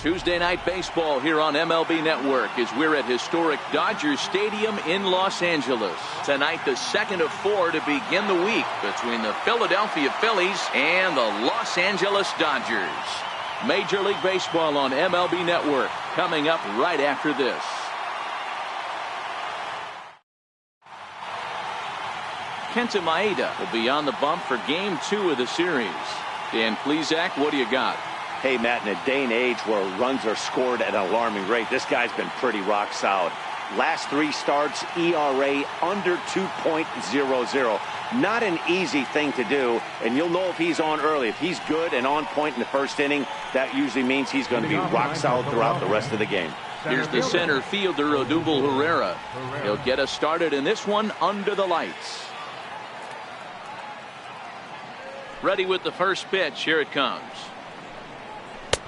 Tuesday night baseball here on MLB Network as we're at historic Dodger Stadium in Los Angeles. Tonight, the second of 4 to begin the week between the Philadelphia Phillies and the Los Angeles Dodgers. Major League Baseball on MLB Network coming up right after this. Kenta Maeda will be on the bump for Game 2 of the series. Dan Plesac, what do you got? Hey, Matt, in a day and age where runs are scored at an alarming rate, this guy's been pretty rock solid. Last 3 starts, ERA under 2.00. Not an easy thing to do, and you'll know if he's on early. If he's good and on point in the first inning, that usually means he's going to be rock solid throughout the rest of the game. Here's the center fielder, Odubel Herrera. He'll get us started in this one under the lights. Ready with the first pitch. Here it comes.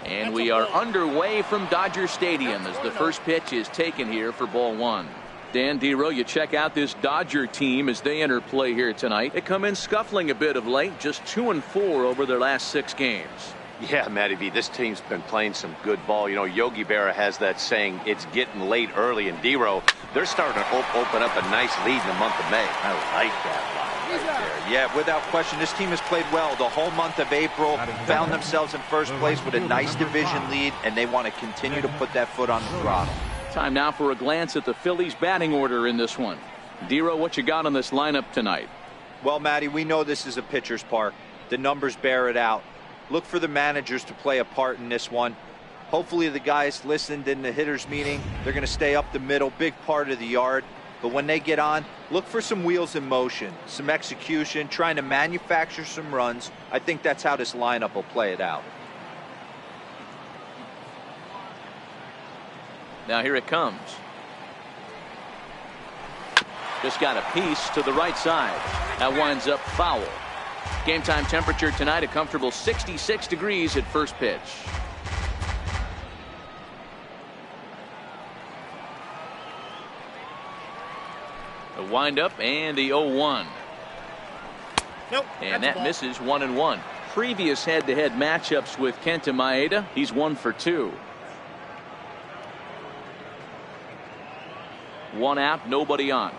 And we are underway from Dodger Stadium as the first pitch is taken here for ball 1. Dan Dero, you check out this Dodger team as they enter play here tonight. They come in scuffling a bit of late, just 2-4 over their last 6 games. Yeah, Matty V, this team's been playing some good ball. You know, Yogi Berra has that saying, it's getting late early, and Dero, they're starting to open up a nice lead in the month of May. I like that line right there. Yeah, without question, this team has played well the whole month of April, found themselves in first place with a nice division lead, and they want to continue to put that foot on the throttle. Time now for a glance at the Phillies batting order in this one. Dero, what you got on this lineup tonight? Well, Matty, we know this is a pitcher's park. The numbers bear it out. Look for the managers to play a part in this one. Hopefully the guys listened in the hitters meeting. They're going to stay up the middle, big part of the yard. But when they get on, look for some wheels in motion, some execution, trying to manufacture some runs. I think that's how this lineup will play it out. Now here it comes. Just got a piece to the right side. That winds up foul. Game time temperature tonight, a comfortable 66 degrees at first pitch. The windup and the 0-1. Nope. And that misses 1-1. Previous head-to-head matchups with Kenta Maeda, he's 1 for 2. 1 out, nobody on.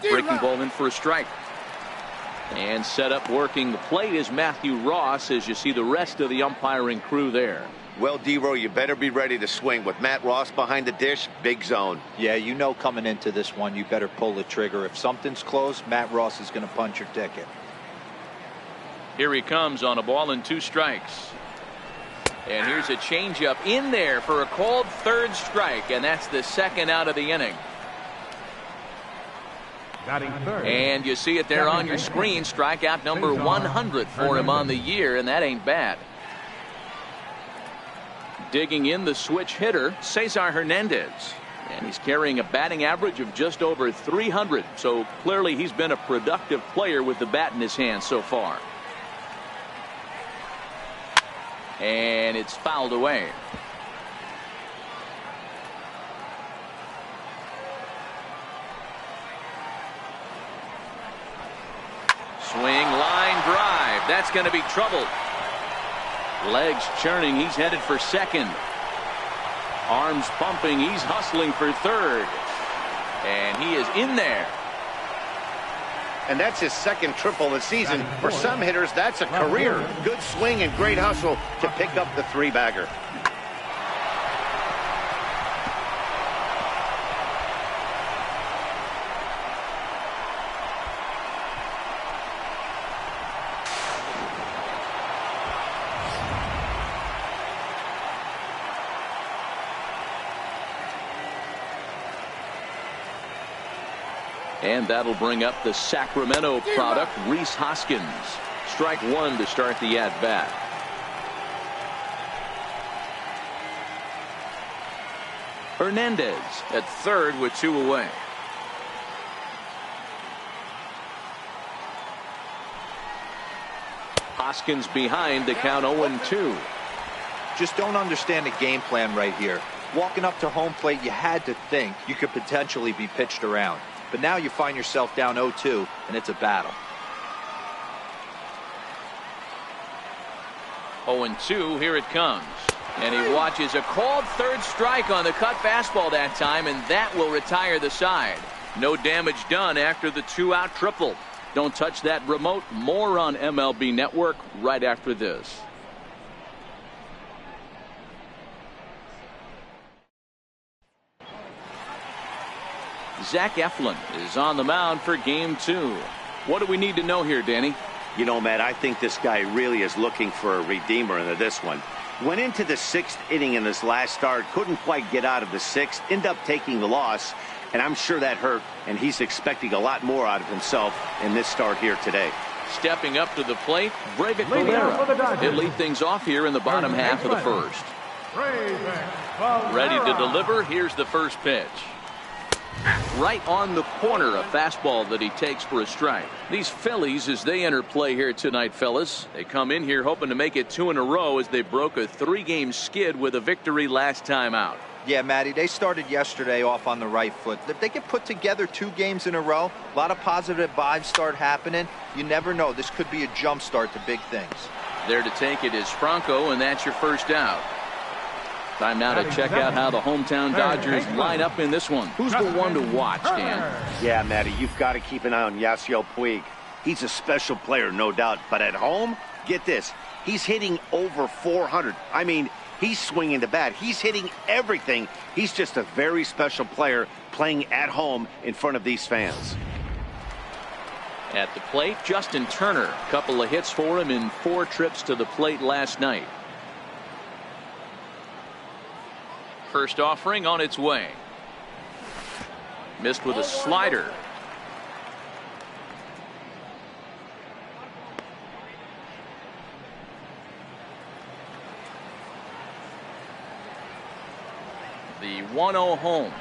Breaking ball in for a strike. And set up working the plate is Matthew Ross as you see the rest of the umpiring crew there. Well, Dero, you better be ready to swing. With Matt Ross behind the dish, big zone. Yeah, you know coming into this one, you better pull the trigger. If something's close, Matt Ross is going to punch your ticket. Here he comes on a ball and 2 strikes. And here's a changeup in there for a called 3rd strike, and that's the 2nd out of the inning. And you see it there on your screen, strikeout number 100 for him on the year, and that ain't bad. Digging in the switch hitter, Cesar Hernandez. And he's carrying a batting average of just over 300, so clearly he's been a productive player with the bat in his hand so far. And it's fouled away. Swing, line drive. That's going to be trouble. Legs churning. He's headed for 2nd. Arms pumping. He's hustling for 3rd. And he is in there. And that's his 2nd triple of the season. For some hitters, that's a career. Good swing and great hustle to pick up the 3-bagger. And that'll bring up the Sacramento product, Rhys Hoskins. Strike 1 to start the at-bat. Hernandez at 3rd with 2 away. Hoskins behind the count 0-2. Just don't understand the game plan right here. Walking up to home plate, you had to think you could potentially be pitched around. But now you find yourself down 0-2, and it's a battle. 0-2, here it comes. And he watches a called third strike on the cut fastball that time, and that will retire the side. No damage done after the 2-out triple. Don't touch that remote. More on MLB Network right after this. Zach Eflin is on the mound for game 2. What do we need to know here, Danny? You know, Matt, I think this guy really is looking for a redeemer into this one. Went into the 6th inning in his last start, couldn't quite get out of the 6th, ended up taking the loss, and I'm sure that hurt, and he's expecting a lot more out of himself in this start here today. Stepping up to the plate, Brave Valera. He'll lead things off here in the bottom half of the first. Ready to deliver. Here's the first pitch. Right on the corner, a fastball that he takes for a strike. These Phillies, as they enter play here tonight, fellas, they come in here hoping to make it 2 in a row as they broke a 3-game skid with a victory last time out. Yeah, Matty, they started yesterday off on the right foot. If they can put together 2 games in a row, a lot of positive vibes start happening. You never know. This could be a jump start to big things. There to take it is Franco, and that's your first out. Time now to check out how the hometown Dodgers line up in this one. Who's the one to watch, Dan? Yeah, Matty, you've got to keep an eye on Yasiel Puig. He's a special player, no doubt. But at home, get this, he's hitting over 400. I mean, he's swinging the bat. He's hitting everything. He's just a very special player playing at home in front of these fans. At the plate, Justin Turner. Couple of hits for him in 4 trips to the plate last night. First offering on its way. Missed with a slider. The 1-0 home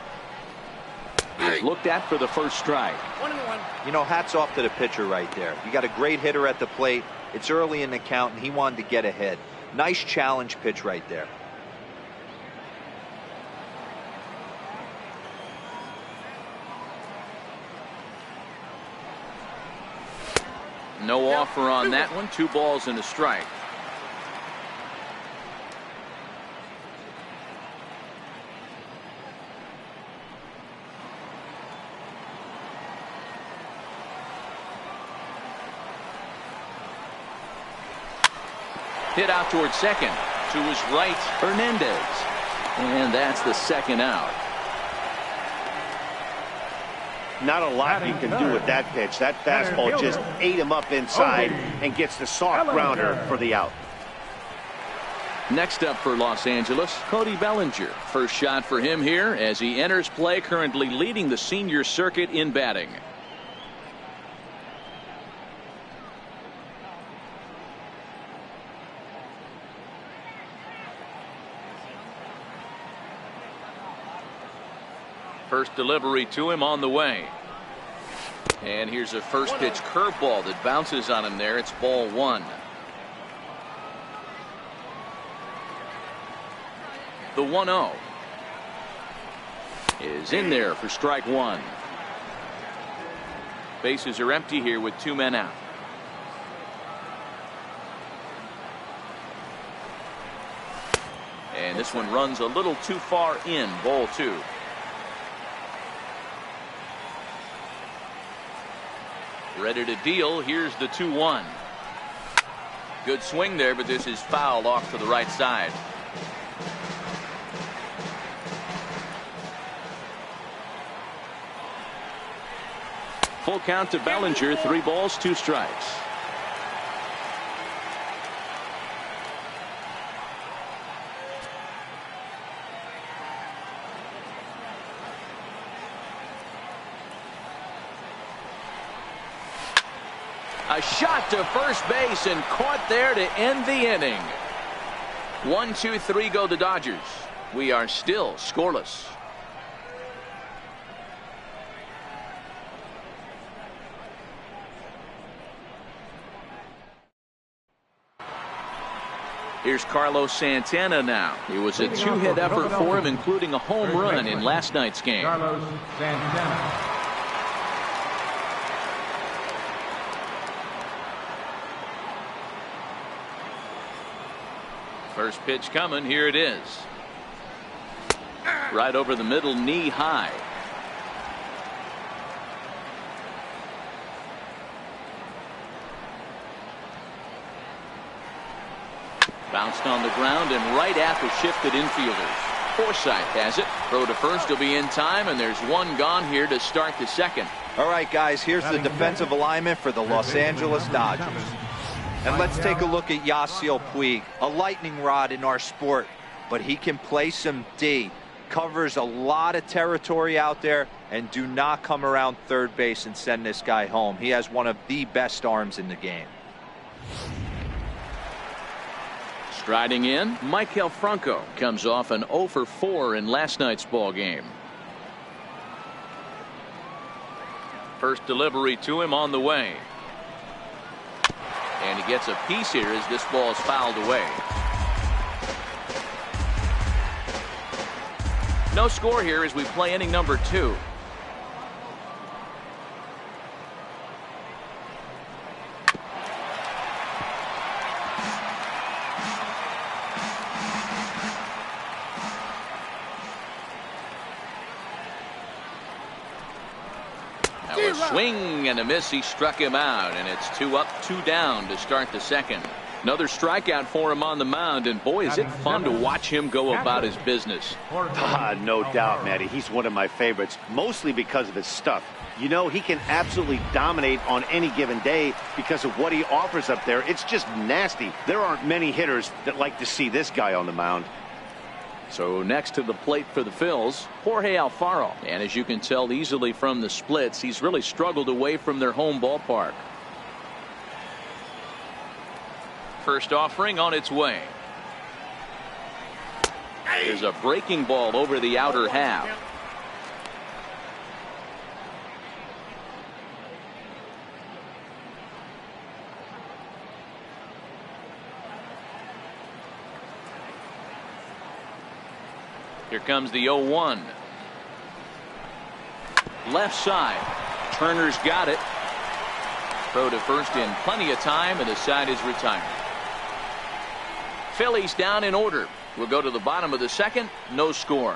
is looked at for the first strike. 1-1. You know, hats off to the pitcher right there. You got a great hitter at the plate. It's early in the count, and he wanted to get ahead. Nice challenge pitch right there. No offer on that one. 2 balls and a strike. Hit out towards second. To his right, Hernandez. And that's the second out. Not a lot you can do with that pitch. That fastball just ate him up inside and gets the soft grounder for the out. Next up for Los Angeles, Cody Bellinger. First shot for him here as he enters play, currently leading the senior circuit in batting. First delivery to him on the way. And here's a first pitch curveball that bounces on him there. It's ball 1. The 1-0 is in there for strike 1. Bases are empty here with 2 men out. And this one runs a little too far in, ball 2. Ready to deal. Here's the 2-1. Good swing there, but this is fouled off to the right side. Full count to Bellinger. 3 balls, 2 strikes. A shot to first base and caught there to end the inning. 1, 2, 3 go the Dodgers. We are still scoreless. Here's Carlos Santana now. It was a 2-hit effort for him, including a home run in last night's game. Carlos Santana. First pitch coming. Here it is. Right over the middle, knee high. Bounced on the ground and right at the shifted infielders. Forsythe has it. Throw to first will be in time, and there's one gone here to start the second. All right, guys, here's the defensive alignment for the Los Angeles Dodgers. And let's take a look at Yasiel Puig, a lightning rod in our sport, but he can play some D. Covers a lot of territory out there, and do not come around third base and send this guy home. He has one of the best arms in the game. Striding in, Maikel Franco comes off an 0 for 4 in last night's ball game. First delivery to him on the way. And he gets a piece here as this ball is fouled away. No score here as we play inning number 2. Swing and a miss. He struck him out, and it's 2 up, 2 down to start the second. Another strikeout for him on the mound, and boy, is it fun to watch him go about his business. No doubt, Matty. He's one of my favorites, mostly because of his stuff. You know, he can absolutely dominate on any given day because of what he offers up there. It's just nasty. There aren't many hitters that like to see this guy on the mound. So next to the plate for the Phils, Jorge Alfaro. And as you can tell easily from the splits, he's really struggled away from their home ballpark. First offering on its way. There's a breaking ball over the outer half. Here comes the 0-1. Left side. Turner's got it. Throw to first in plenty of time, and the side is retired. Phillies down in order. We'll go to the bottom of the second. No score.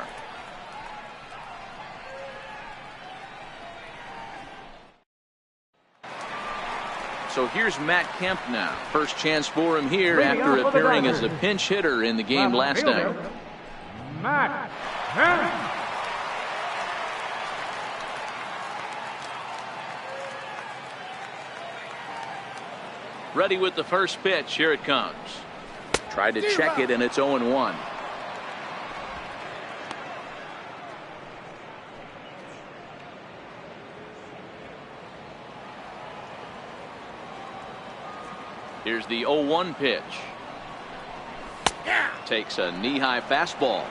So here's Matt Kemp now. First chance for him here after appearing as a pinch hitter in the game last night. Matt Kemp. Ready with the first pitch. Here it comes. Tried to check it, and it's 0-1. Here's the 0-1 pitch. Takes a knee-high fastball.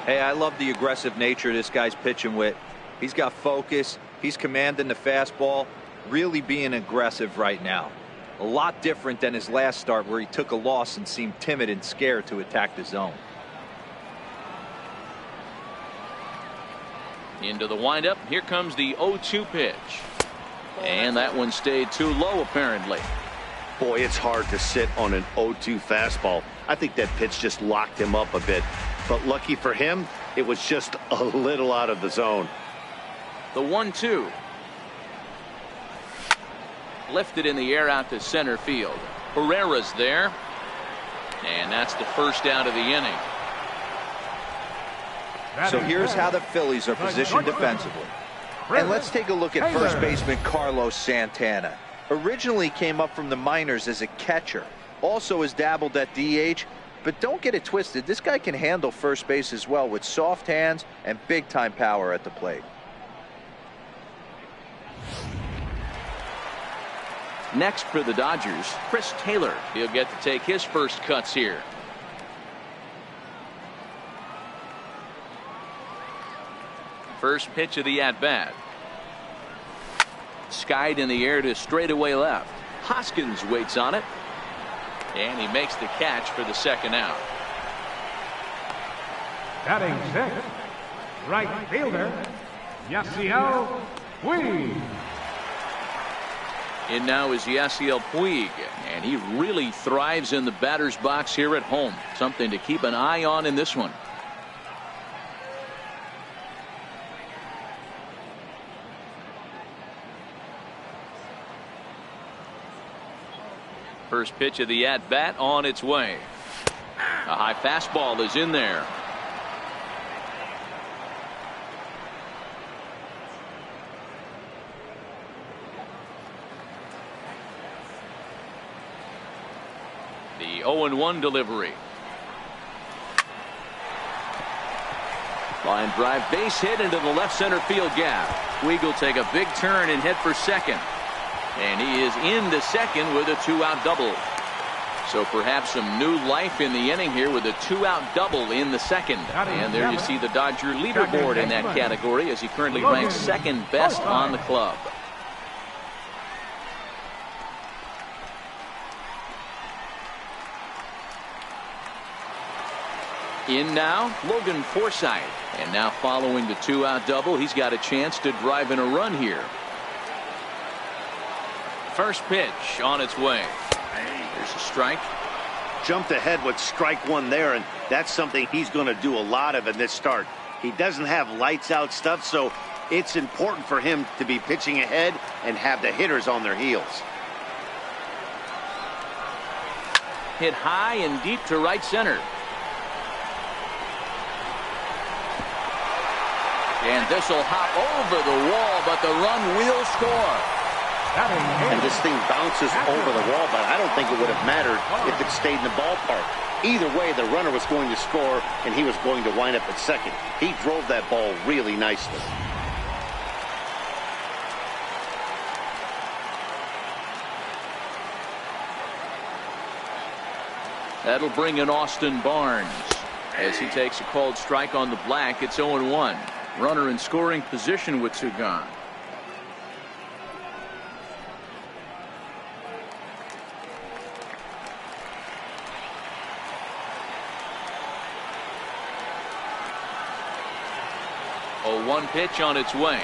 Hey, I love the aggressive nature this guy's pitching with. He's got focus. He's commanding the fastball. Really being aggressive right now. A lot different than his last start where he took a loss and seemed timid and scared to attack the zone. Into the windup. Here comes the 0-2 pitch. And that one stayed too low apparently. Boy, it's hard to sit on an 0-2 fastball. I think that pitch just locked him up a bit. But lucky for him, it was just a little out of the zone. The 1-2. Lifted in the air out to center field. Herrera's there. And that's the first out of the inning. So here's how the Phillies are positioned defensively. And let's take a look at first baseman Carlos Santana. Originally came up from the minors as a catcher. Also has dabbled at DH. But don't get it twisted. This guy can handle first base as well with soft hands and big-time power at the plate. Next for the Dodgers, Chris Taylor. He'll get to take his first cuts here. First pitch of the at-bat. Skied in the air to straightaway left. Hoskins waits on it. And he makes the catch for the second out. Batting sixth, right fielder, Yasiel Puig. In now is Yasiel Puig, and he really thrives in the batter's box here at home. Something to keep an eye on in this one. First pitch of the at-bat on its way. A high fastball is in there. The 0-1 delivery. Line drive, base hit into the left center field gap. Puig will take a big turn and head for second. And he is into second with a 2-out double. So perhaps some new life in the inning here with a 2-out double in the second. And there you see the Dodger leaderboard in that category as he currently ranks second best on the club. In now, Logan Forsythe. And now following the 2-out double, he's got a chance to drive in a run here. First pitch on its way. There's a strike. Jumped ahead with strike one there, and that's something he's going to do a lot of in this start. He doesn't have lights out stuff, so it's important for him to be pitching ahead and have the hitters on their heels. Hit high and deep to right center. And this will hop over the wall, but the run will score. And this thing bounces over the wall, but I don't think it would have mattered if it stayed in the ballpark. Either way, the runner was going to score, and he was going to wind up at second. He drove that ball really nicely. That'll bring in Austin Barnes as he takes a called strike on the black. It's 0-1. Runner in scoring position with two gone. A 1 pitch on its way.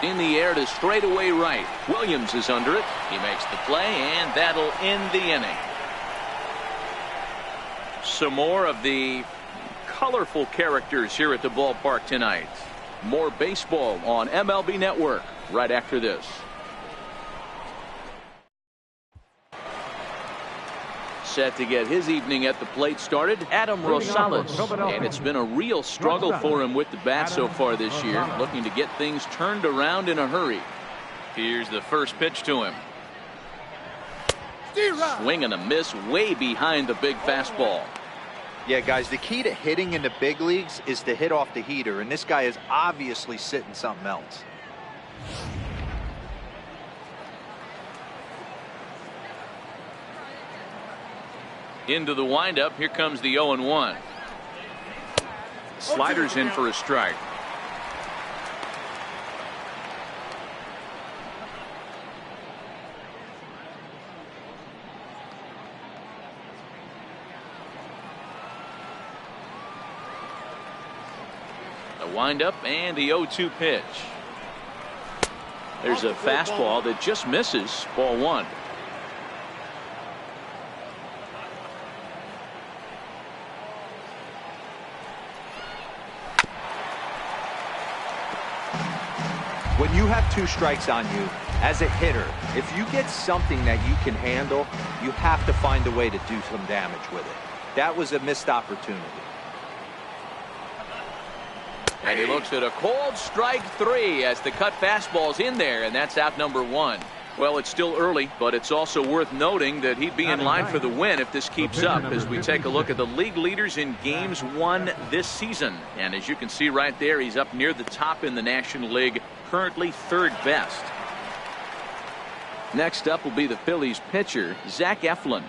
In the air to straightaway right. Williams is under it. He makes the play, and that'll end the inning. Some more of the colorful characters here at the ballpark tonight. More baseball on MLB Network right after this. Set to get his evening at the plate started, Adam Rosales, and it's been a real struggle for him with the bat so far this year, looking to get things turned around in a hurry. Here's the first pitch to him. Swing and a miss way behind the big fastball. Yeah, guys, the key to hitting in the big leagues is to hit off the heater, and this guy is obviously sitting something else. Into the windup. Here comes the 0-1. Sliders in for a strike. The windup and the 0-2 pitch. There's a fastball that just misses. Ball one. When you have 2 strikes on you, as a hitter, if you get something that you can handle, you have to find a way to do some damage with it. That was a missed opportunity. And he looks at a cold strike 3 as the cut fastball's in there, and that's out number 1. Well, it's still early, but it's also worth noting that he'd be in line for the win if this keeps up as we take a look at the league leaders in games won this season. And as you can see right there, he's up near the top in the National League, currently 3rd best. Next up will be the Phillies pitcher, Zach Eflin.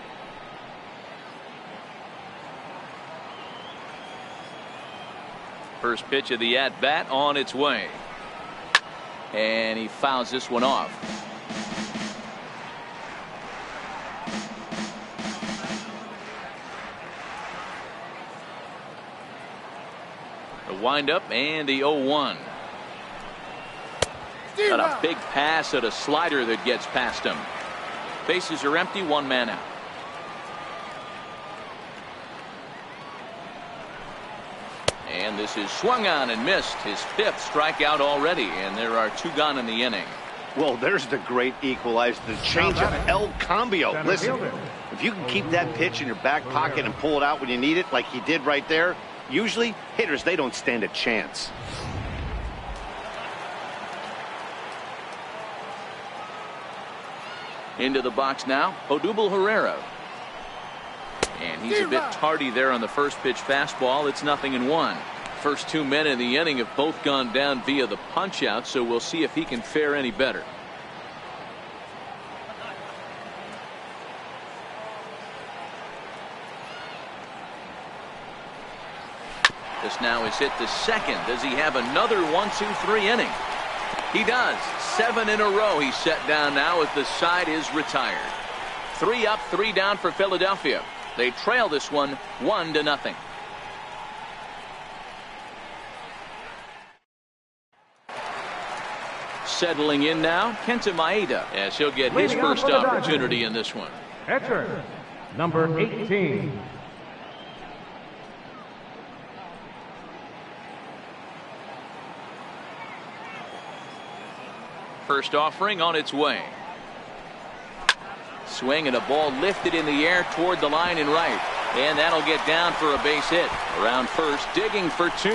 First pitch of the at-bat on its way. And he fouls this one off. The windup and the 0-1. Got a big pass at a slider that gets past him. Bases are empty, one man out. And this is swung on and missed. His 5th strikeout already, and there are 2 gone in the inning. Well, there's the great equalizer, the change of El Cambio. Listen, if you can keep that pitch in your back pocket and pull it out when you need it, like he did right there, usually hitters, they don't stand a chance. Into the box now, Odubel Herrera. And he's a bit tardy there on the first pitch fastball. It's 0-1. First 2 men in the inning have both gone down via the punch out, so we'll see if he can fare any better. This now is hit to second. Does he have another 1-2-3 inning? He does. 7 in a row he's set down now as the side is retired. 3 up, 3 down for Philadelphia. They trail this one 1-0. Settling in now, Kenta Maeda, as he'll get his first opportunity in this one. Catcher, number 18. First offering on its way. Swing and a ball lifted in the air toward the line and right. And that'll get down for a base hit. Around first, digging for 2.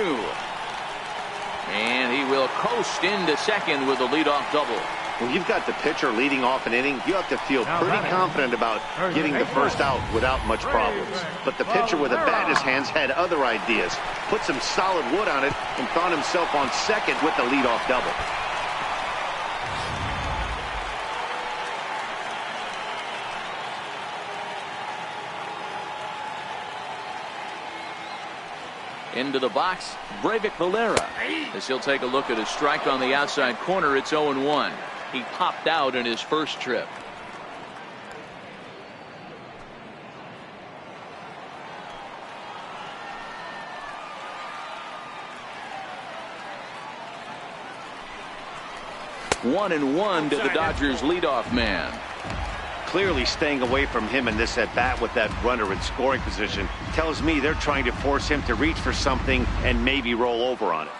And he will coast into second with a leadoff double. When you've got the pitcher leading off an inning, you have to feel pretty confident about getting the first out without much problems. But the pitcher with a bat in his hands had other ideas. Put some solid wood on it and found himself on second with the leadoff double. Into the box, Breivik Valera. As he'll take a look at his strike on the outside corner, it's 0-1. He popped out in his first trip. One and one to the Dodgers leadoff man. Clearly staying away from him in this at-bat with that runner in scoring position tells me they're trying to force him to reach for something and maybe roll over on it.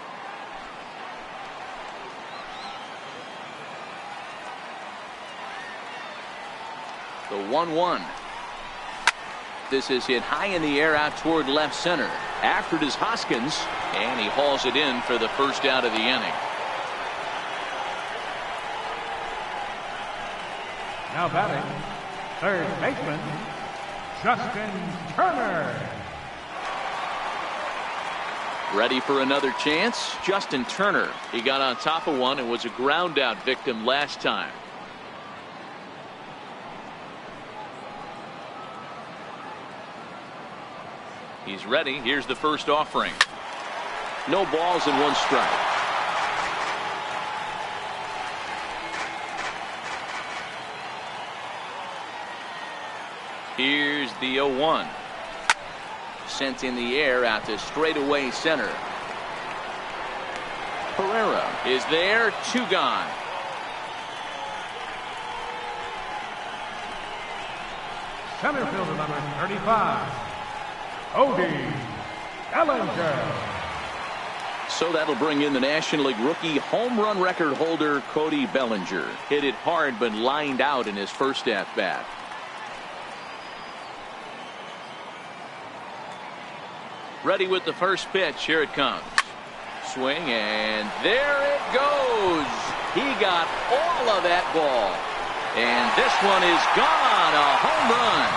The 1-1. This is hit high in the air out toward left center. After it is Hoskins, and he hauls it in for the first out of the inning. Now batting, third baseman, Justin Turner. Ready for another chance? Justin Turner. He got on top of one and was a ground out victim last time. He's ready. Here's the first offering. No balls and 1 strike. Here's the 0-1. Sent in the air out to straightaway center. Herrera is there. 2 gone. Center fielder number 35, Cody Bellinger. So that'll bring in the National League rookie home run record holder Cody Bellinger. Hit it hard but lined out in his first at bat. Ready with the first pitch. Here it comes. Swing, and there it goes. He got all of that ball. And this one is gone. A home run.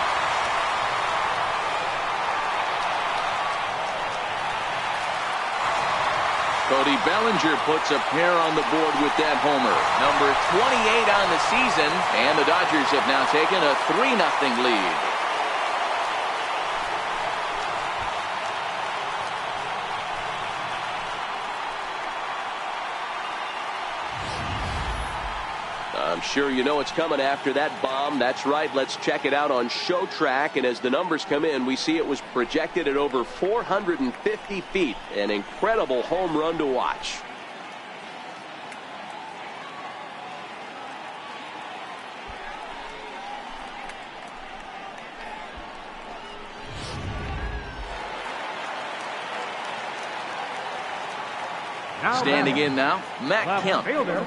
Cody Bellinger puts a pair on the board with that homer. Number 28 on the season. And the Dodgers have now taken a 3-0 lead. I'm sure you know it's coming after that bomb. That's right. Let's check it out on Show Track. And as the numbers come in, we see it was projected at over 450 feet. An incredible home run to watch. Standing in now, Matt Kemp. Fielder,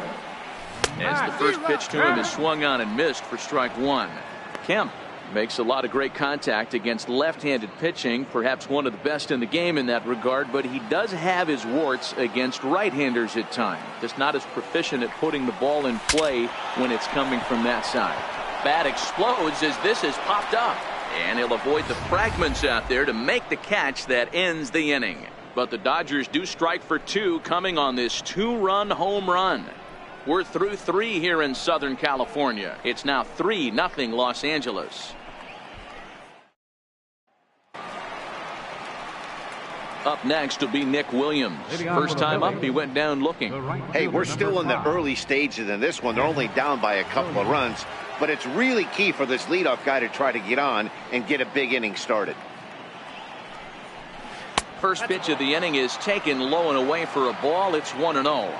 As the first pitch to him is swung on and missed for strike one. Kemp makes a lot of great contact against left-handed pitching, perhaps one of the best in the game in that regard, but he does have his warts against right-handers at times. Just not as proficient at putting the ball in play when it's coming from that side. Bat explodes as this is popped up, and he'll avoid the fragments out there to make the catch that ends the inning. But the Dodgers do strike for two coming on this two-run home run. We're through three here in Southern California. It's now 3-0 Los Angeles. Up next will be Nick Williams. First time up, he went down looking. Hey, we're still in the early stages in this one. They're only down by a couple of runs, but it's really key for this leadoff guy to try to get on and get a big inning started. First pitch of the inning is taken low and away for a ball. It's 1-0.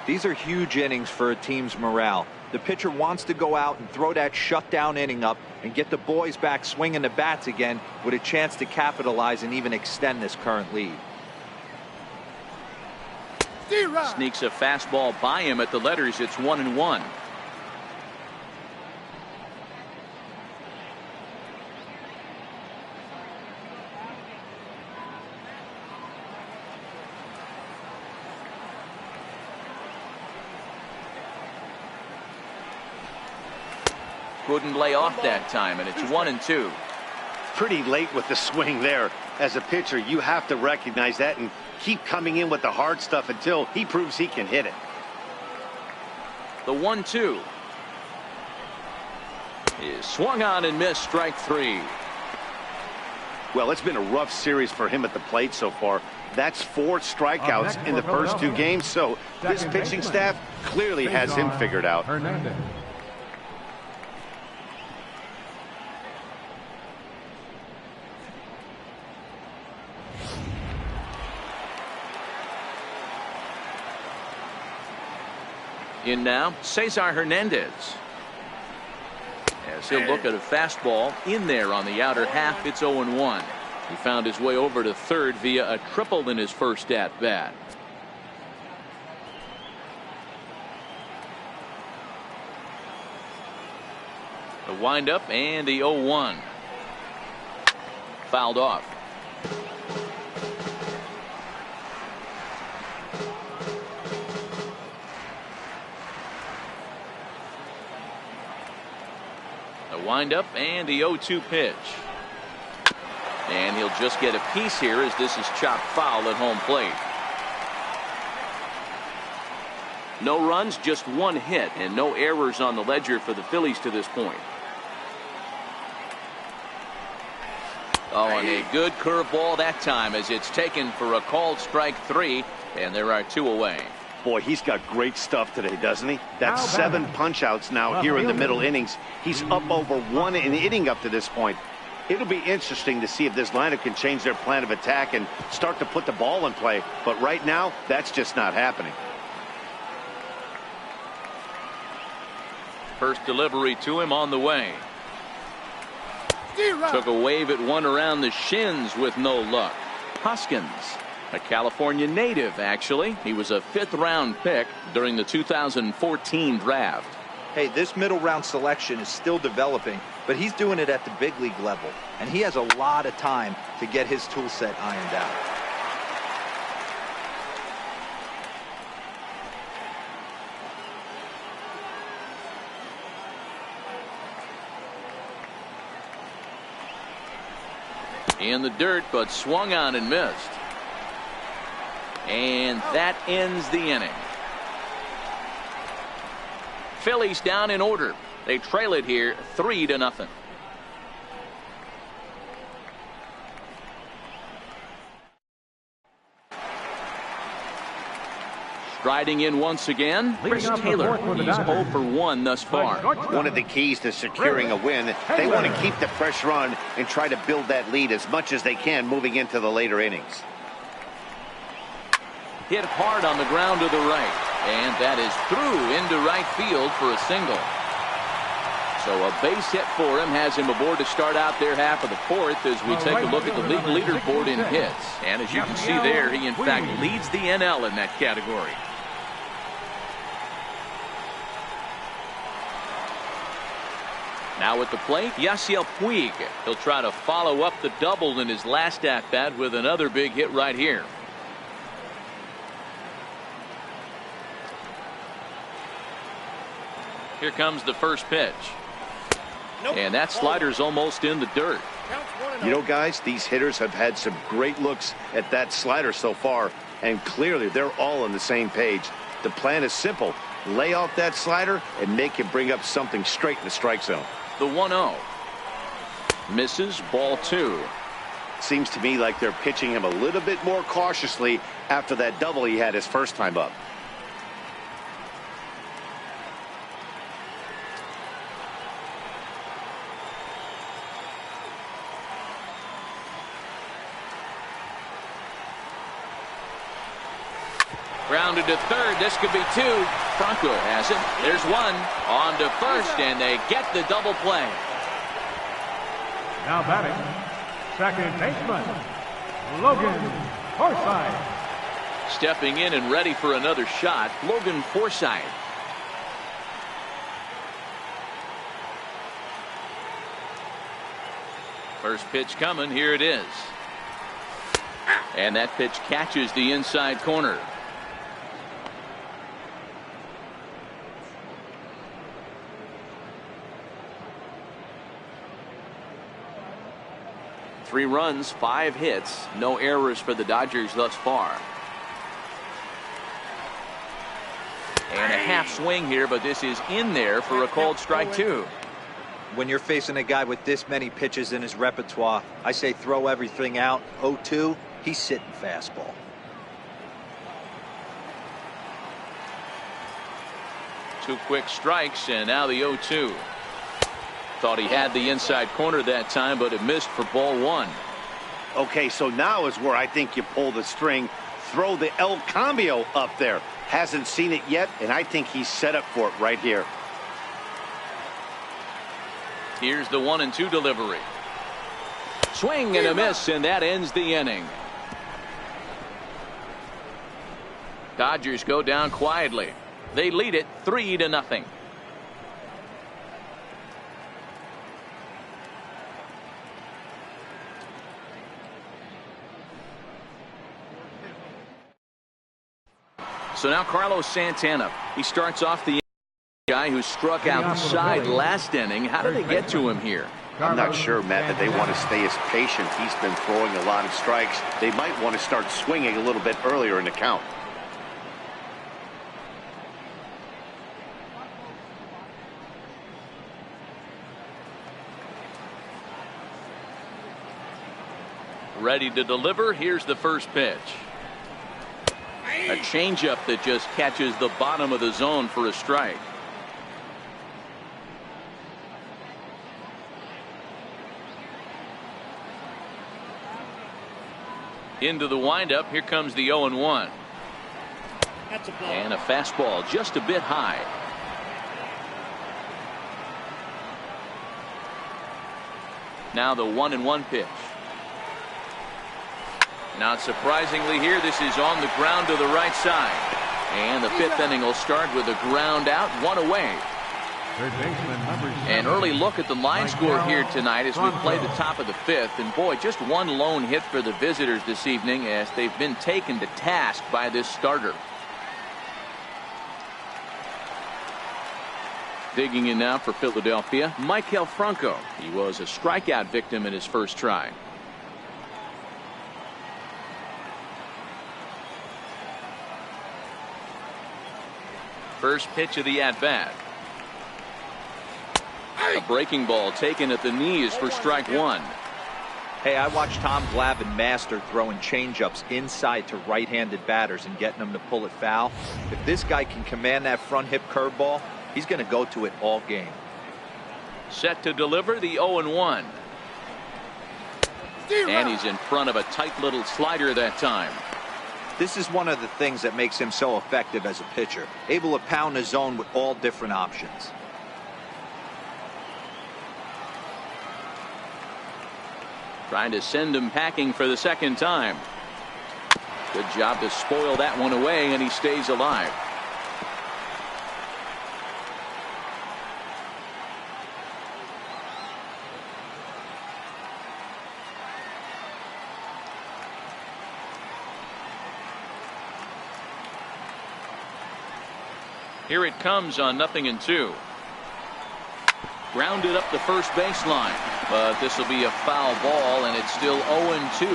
These are huge innings for a team's morale. The pitcher wants to go out and throw that shutdown inning up and get the boys back swinging the bats again with a chance to capitalize and even extend this current lead. Sneaks a fastball by him at the letters. It's 1-1. Couldn't lay off that time, and it's 1-2. Pretty late with the swing there. As a pitcher, you have to recognize that and keep coming in with the hard stuff until he proves he can hit it. The 1-2 is swung on and missed, strike three. Well, it's been a rough series for him at the plate so far. That's 4 strikeouts in the first 2 games, so this pitching staff clearly has him figured out. Hernandez. In now, Cesar Hernandez. As he'll look at a fastball in there on the outer half, it's 0-1. He found his way over to third via a triple in his first at-bat. The windup and the 0-1. Fouled off. Windup and the 0-2 pitch. And he'll just get a piece here as this is chopped foul at home plate. No runs, just 1 hit, and no errors on the ledger for the Phillies to this point. Oh, and a good curveball that time as it's taken for a called strike 3, and there are 2 away. Boy, he's got great stuff today, doesn't he? That's 7 punch-outs now here in the middle innings. He's up over 1 an inning up to this point. It'll be interesting to see if this lineup can change their plan of attack and start to put the ball in play. But right now, that's just not happening. First delivery to him on the way. Took a wave at one around the shins with no luck. Hoskins, a California native, actually. He was a 5th-round pick during the 2014 draft. Hey, this middle round selection is still developing, but he's doing it at the big league level, and he has a lot of time to get his tool set ironed out. In the dirt, but swung on and missed. And that ends the inning. Phillies down in order. They trail it here 3-0. Striding in once again, Chris Taylor. He's 0 for 1 thus far. One of the keys to securing a win, they want to keep the pressure on and try to build that lead as much as they can moving into the later innings. Hit hard on the ground to the right, and that is through into right field for a single. So a base hit for him has him aboard to start out their half of the fourth as we take a look at the league leaderboard in hits. And as you can see there, he in fact leads the NL in that category. Now at the plate, Yasiel Puig. He'll try to follow up the double in his last at-bat with another big hit right here. Here comes the first pitch. Nope. And that slider's almost in the dirt. You know, guys, these hitters have had some great looks at that slider so far, and clearly they're all on the same page. The plan is simple. Lay off that slider and make him bring up something straight in the strike zone. The 1-0. Misses, ball 2. Seems to me like they're pitching him a little bit more cautiously after that double he had his first time up. Grounded to third. This could be 2. Franco has it. There's 1. On to first, and they get the double play. Now batting, second baseman, Logan Forsythe. Stepping in and ready for another shot, Logan Forsythe. First pitch coming. Here it is. And that pitch catches the inside corner. Three runs, 5 hits, no errors for the Dodgers thus far. And a half swing here, but this is in there for a called strike 2. When you're facing a guy with this many pitches in his repertoire, I say throw everything out. 0-2, he's sitting fastball. Two quick strikes, and now the 0-2. Thought he had the inside corner that time, but it missed for ball 1. Okay, so now is where I think you pull the string. Throw the El Cambio up there. Hasn't seen it yet, and I think he's set up for it right here. Here's the 1-2 delivery. Swing and a miss, and that ends the inning. Dodgers go down quietly. They lead it 3-0. So now Carlos Santana. He starts off the guy who struck out the side last inning. How did they get to him here? I'm not sure, Matt, that they want to stay as patient. He's been throwing a lot of strikes. They might want to start swinging a little bit earlier in the count. Ready to deliver. Here's the first pitch. A changeup that just catches the bottom of the zone for a strike. Into the windup. Here comes the 0-1. And a fastball just a bit high. Now the 1-1 pitch. Not surprisingly here, this is on the ground to the right side. And the 5th inning will start with a ground out, 1 away. An early look at the line score here tonight as we play the top of the 5th. And boy, just one lone hit for the visitors this evening as they've been taken to task by this starter. Digging in now for Philadelphia, Maikel Franco. He was a strikeout victim in his first try. First pitch of the at-bat. A breaking ball taken at the knees for strike 1. Hey, I watched Tom Glavine master throwing changeups inside to right-handed batters and getting them to pull it foul. If this guy can command that front hip curveball, he's going to go to it all game. Set to deliver the 0-1. And he's in front of a tight little slider that time. This is one of the things that makes him so effective as a pitcher, able to pound the zone with all different options. Trying to send him packing for the second time. Good job to spoil that one away, and he stays alive. Here it comes on 0-2. Grounded up the first baseline, but this will be a foul ball, and it's still 0-2.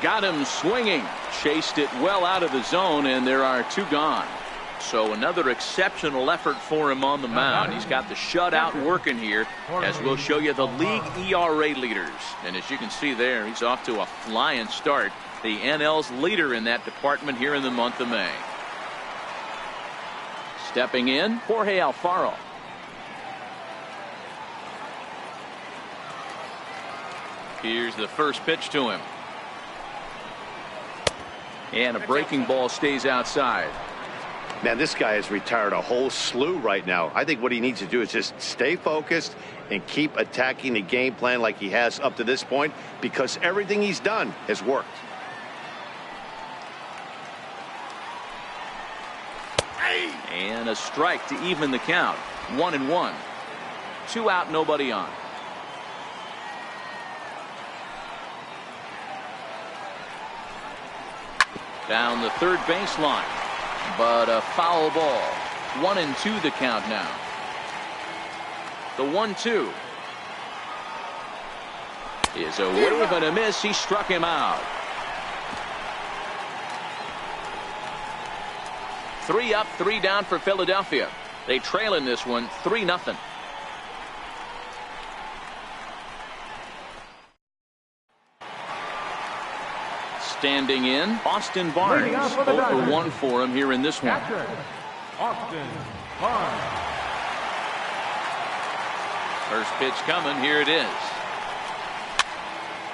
Got him swinging. Chased it well out of the zone, and there are 2 gone. So another exceptional effort for him on the mound. He's got the shutout working here, as we'll show you the league ERA leaders. And as you can see there, he's off to a flying start. The NL's leader in that department here in the month of May. Stepping in, Jorge Alfaro. Here's the first pitch to him. And a breaking ball stays outside. Man, this guy has retired a whole slew right now. I think what he needs to do is just stay focused and keep attacking the game plan like he has up to this point, because everything he's done has worked. And a strike to even the count. 1-1. 2 out, nobody on. Down the third baseline, but a foul ball. 1-2 the count now. The 1-2 is a wave and a miss. He struck him out. 3 up, 3 down for Philadelphia. They trail in this one 3-0. Standing in, Austin Barnes. 0-1 for him here in this one. Austin Barnes. First pitch coming. Here it is.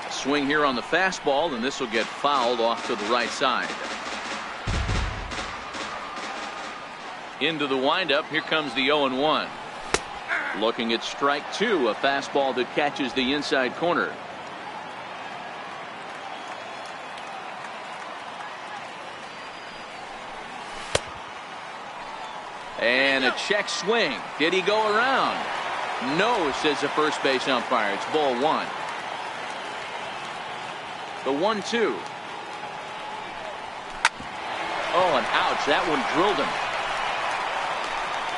A swing here on the fastball, and this will get fouled off to the right side. Into the windup. Here comes the 0-1. Looking at strike 2, a fastball that catches the inside corner. And a check swing. Did he go around? No, says the first base umpire. It's ball 1. The 1-2. Oh, and ouch. That one drilled him.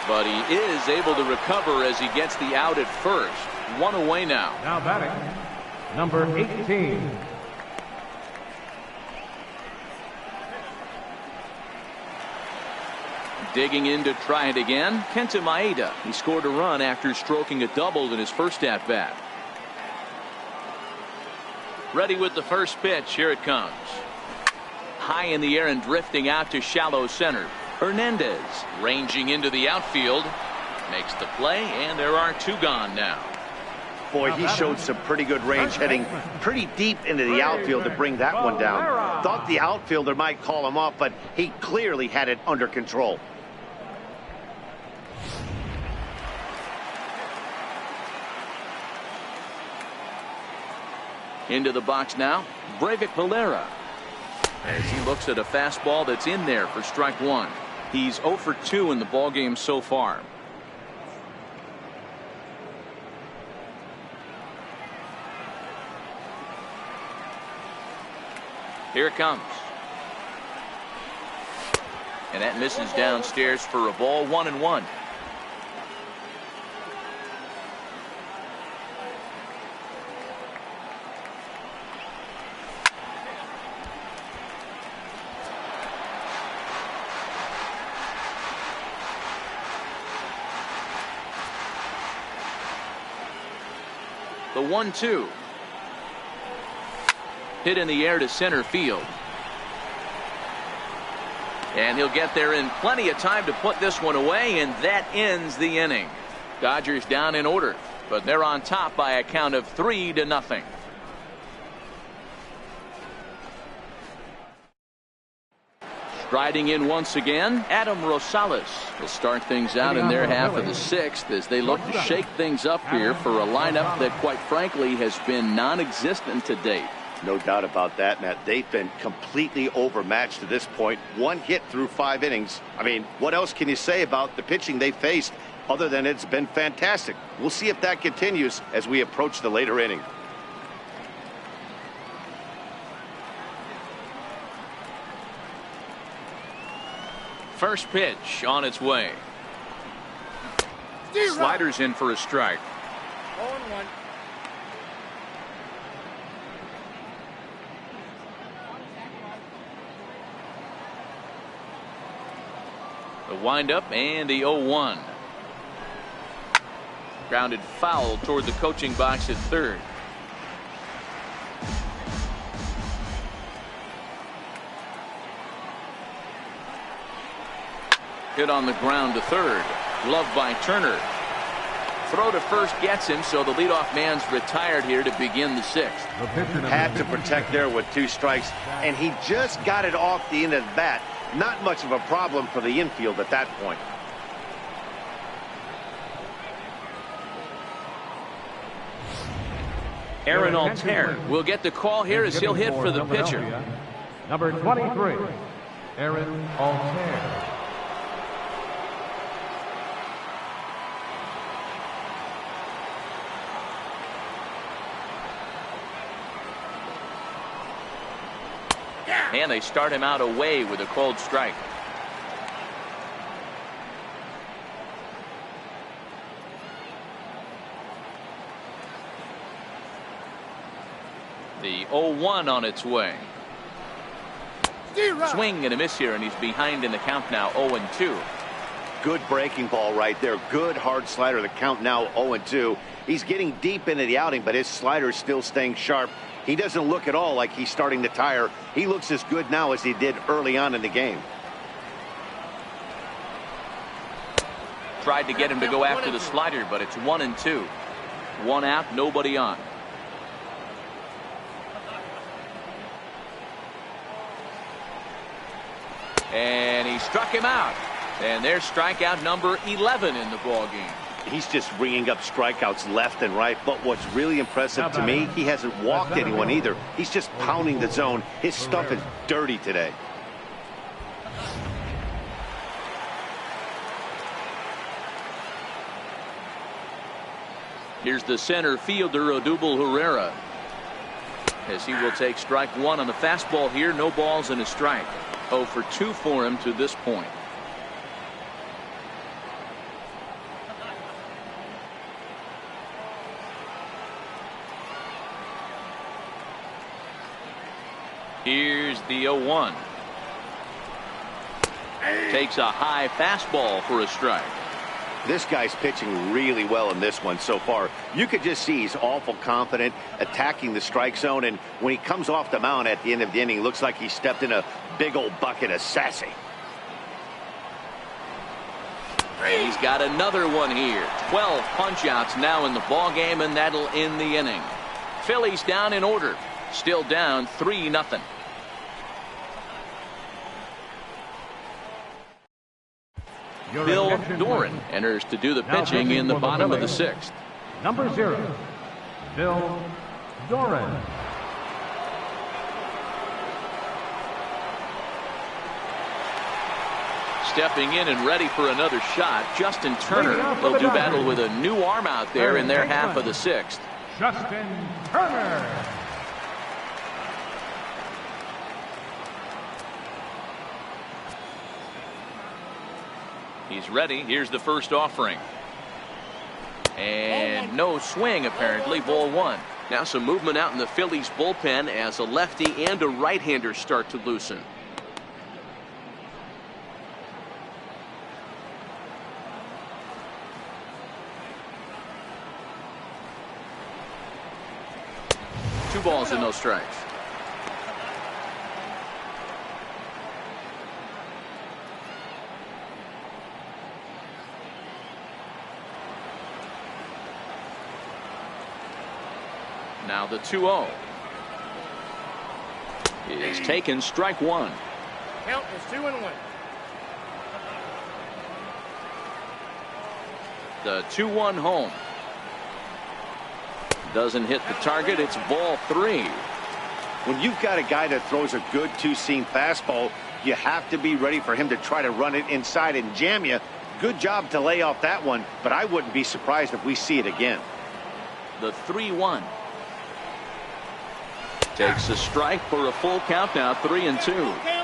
But he is able to recover as he gets the out at first. 1 away now. Now batting, number 18. Digging in to try it again, Kenta Maeda. He scored a run after stroking a double in his first at bat. Ready with the first pitch. Here it comes. High in the air and drifting out to shallow center. Hernandez ranging into the outfield. Makes the play, and there are 2 gone now. Boy, he showed some pretty good range, heading pretty deep into the outfield to bring that one down. Thought the outfielder might call him off, but he clearly had it under control. Into the box now, Breivik Valera. As he looks at a fastball that's in there for strike 1. He's 0 for 2 in the ballgame so far. Here it comes. And that misses downstairs for a ball. 1-1. The 1-2. Hit in the air to center field. And he'll get there in plenty of time to put this one away, and that ends the inning. Dodgers down in order, but they're on top by a count of 3-0. Striding in once again, Adam Rosales will start things out in their half of the sixth as they look to shake things up here for a lineup that, quite frankly, has been non-existent to date. No doubt about that, Matt. They've been completely overmatched to this point. One hit through 5 innings. I mean, what else can you say about the pitching they faced other than it's been fantastic? We'll see if that continues as we approach the later inning. First pitch on its way. Sliders in for a strike. 0-1. The windup and the 0-1. Grounded foul toward the coaching box at third. Hit on the ground to third. Gloved by Turner. Throw to first gets him, so the leadoff man's retired here to begin the sixth. Had to protect there with 2 strikes, and he just got it off the end of the bat. Not much of a problem for the infield at that point. Aaron Altair will get the call here as he'll hit for the pitcher. Number 23, Aaron Altair. And they start him out away with a cold strike. The 0-1 on its way. Swing and a miss here, and he's behind in the count now, 0-2. Good breaking ball right there. Good hard slider. The count now 0-2. He's getting deep into the outing, but his slider is still staying sharp. He doesn't look at all like he's starting to tire. He looks as good now as he did early on in the game. Tried to get him to go after the slider, but it's 1-2. 1 out, nobody on. And he struck him out. And there's strikeout number 11 in the ballgame. He's just ringing up strikeouts left and right. But what's really impressive to me, he hasn't walked anyone either. He's just pounding the zone. His stuff is dirty today. Here's the center fielder, Odubel Herrera, as he will take strike 1 on the fastball here. No balls and a strike. 0 for 2 for him to this point. Here's the 0-1. Takes a high fastball for a strike. This guy's pitching really well in this one so far. You could just see he's awful confident attacking the strike zone, and when he comes off the mound at the end of the inning, looks like he stepped in a big old bucket of sassy. He's got another one here. 12 punch-outs now in the ball game, and that'll end the inning. Phillies down in order. Still down 3-0. Bill Doran enters to do the pitching in the bottom of the sixth. Number 0, Bill Doran. Stepping in and ready for another shot, Justin Turner. They'll do battle with a new arm out there in their half of the sixth. Justin Turner. He's ready. Here's the first offering. And no swing, apparently. Ball 1. Now some movement out in the Phillies bullpen as a lefty and a right-hander start to loosen. Two balls and no strikes. Now the 2-0 is taken, strike 1. Count is 2-1. The 2-1 home. Doesn't hit the target. It's ball 3. When you've got a guy that throws a good two-seam fastball, you have to be ready for him to try to run it inside and jam you. Good job to lay off that one, but I wouldn't be surprised if we see it again. The 3-1. Takes a strike for a full count now, 3-2.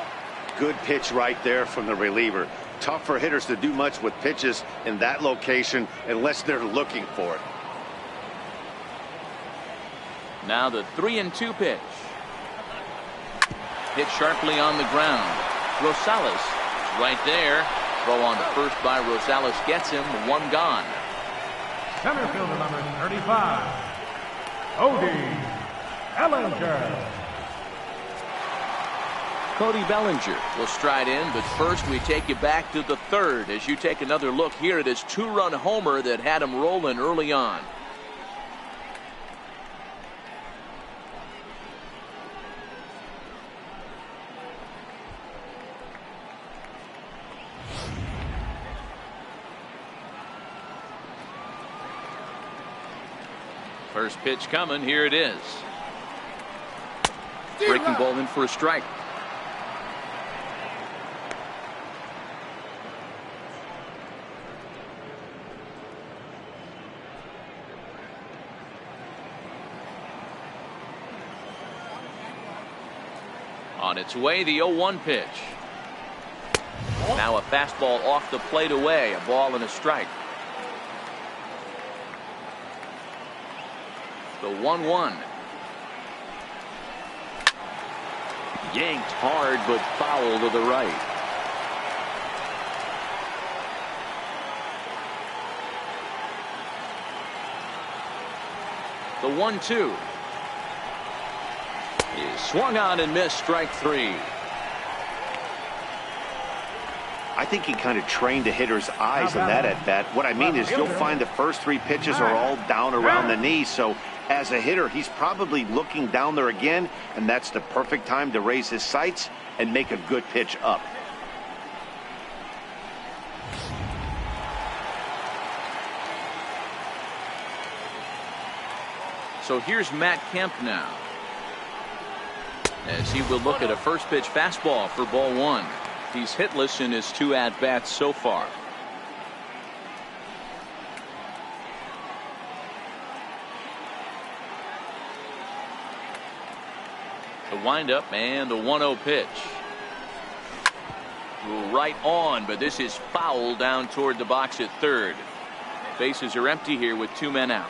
Good pitch right there from the reliever. Tough for hitters to do much with pitches in that location unless they're looking for it. Now the 3-2 pitch. Hit sharply on the ground. Rosales is right there. Throw on to first by Rosales gets him. 1 gone. Center fielder number 35, Cody Bellinger. Cody Bellinger will stride in, but first we take you back to the 3rd as you take another look here at his 2-run homer that had him rolling early on. First pitch coming. Here it is. Breaking ball in for a strike. On its way, the 0-1 pitch. Now a fastball off the plate away. A ball and a strike. The 1-1. Yanked hard, but foul to the right. The 1-2 is swung on and missed. Strike 3. I think he kind of trained the hitter's eyes on that at bat. What I mean is you'll find the first 3 pitches are all down around the knee. So as a hitter, he's probably looking down there again, and that's the perfect time to raise his sights and make a good pitch up. So here's Matt Kemp now, as he will look at a first pitch fastball for ball 1. He's hitless in his 2 at-bats so far. The windup and the 1-0 pitch. Right on, but this is foul down toward the box at 3rd. Bases are empty here with 2 men out.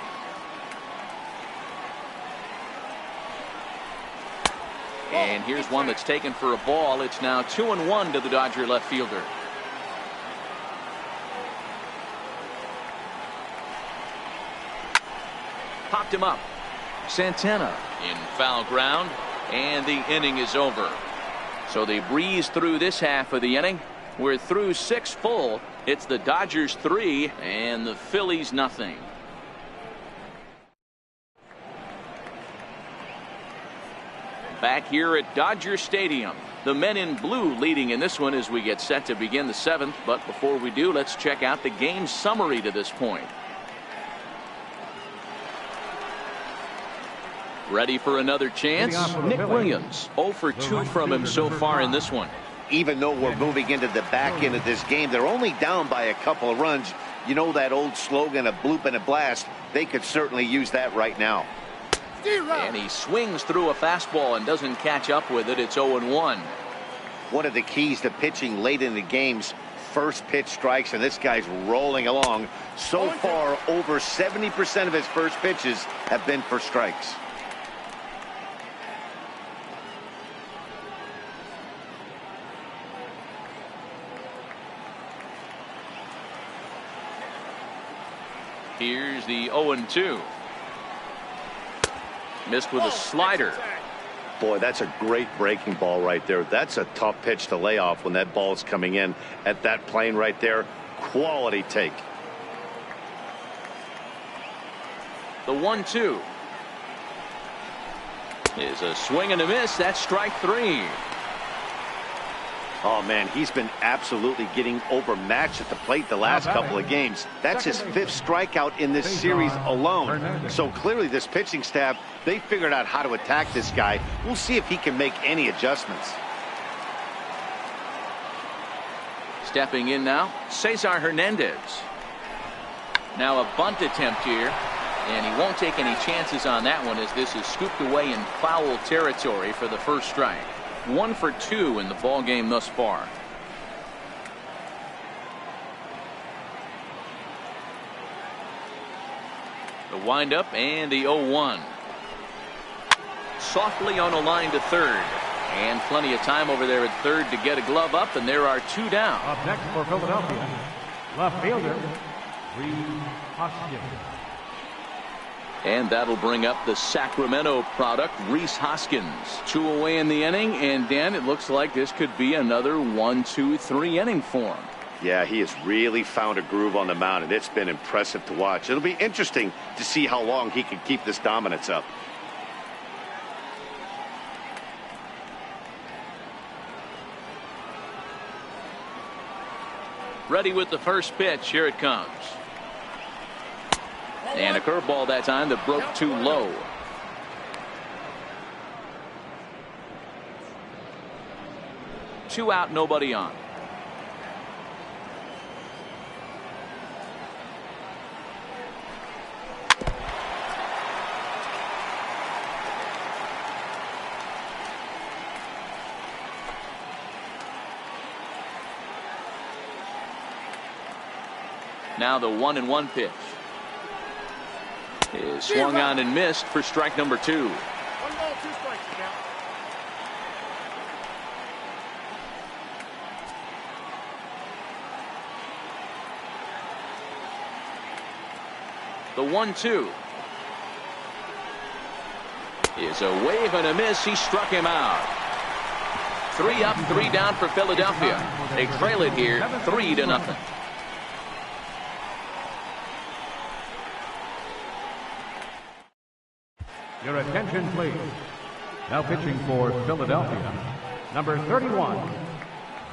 And here's one that's taken for a ball. It's now 2-1 to the Dodger left fielder. Popped him up. Santana in foul ground, and the inning is over. So they breeze through this half of the inning. We're through 6 full. It's the Dodgers 3 and the Phillies nothing. Back here at Dodger Stadium, the men in blue leading in this one as we get set to begin the 7th. But before we do, let's check out the game summary to this point. Ready for another chance? Nick Williams, 0 for 2 from him so far in this one. Even though we're moving into the back end of this game, they're only down by a couple of runs. You know that old slogan, a bloop and a blast? They could certainly use that right now. And he swings through a fastball and doesn't catch up with it. It's 0-1. One of the keys to pitching late in the game's first pitch strikes, and this guy's rolling along. So far, over 70% of his first pitches have been for strikes. Here's the 0-2. Missed with a slider. Boy, that's a great breaking ball right there. That's a tough pitch to lay off when that ball is coming in at that plane right there. Quality take. The 1-2 is a swing and a miss. That's strike 3. Oh, man, he's been absolutely getting overmatched at the plate the last couple of games. That's his 5th strikeout in this series alone. So clearly this pitching staff, they figured out how to attack this guy. We'll see if he can make any adjustments. Stepping in now, Cesar Hernandez. Now a bunt attempt here, and he won't take any chances on that one as this is scooped away in foul territory for the first strike. 1 for 2 in the ball game thus far. The windup and the 0-1. Softly on a line to third. And plenty of time over there at third to get a glove up, and there are 2 down. Up next for Philadelphia, left fielder, Reed Hoskins. And that'll bring up the Sacramento product, Rhys Hoskins. 2 away in the inning, and Dan, it looks like this could be another 1-2-3 inning for him. Yeah, he has really found a groove on the mound, and it's been impressive to watch. It'll be interesting to see how long he can keep this dominance up. Ready with the first pitch. Here it comes. And a curveball that time that broke too low. Two out, nobody on. Now the 1-1 pitch is swung on and missed for strike number 2. 1 ball, 2 strikes now. The 1-2 is a wave and a miss. He struck him out. 3 up, 3 down for Philadelphia. They trail it here 3-0. Your attention, please. Now pitching for Philadelphia, number 31,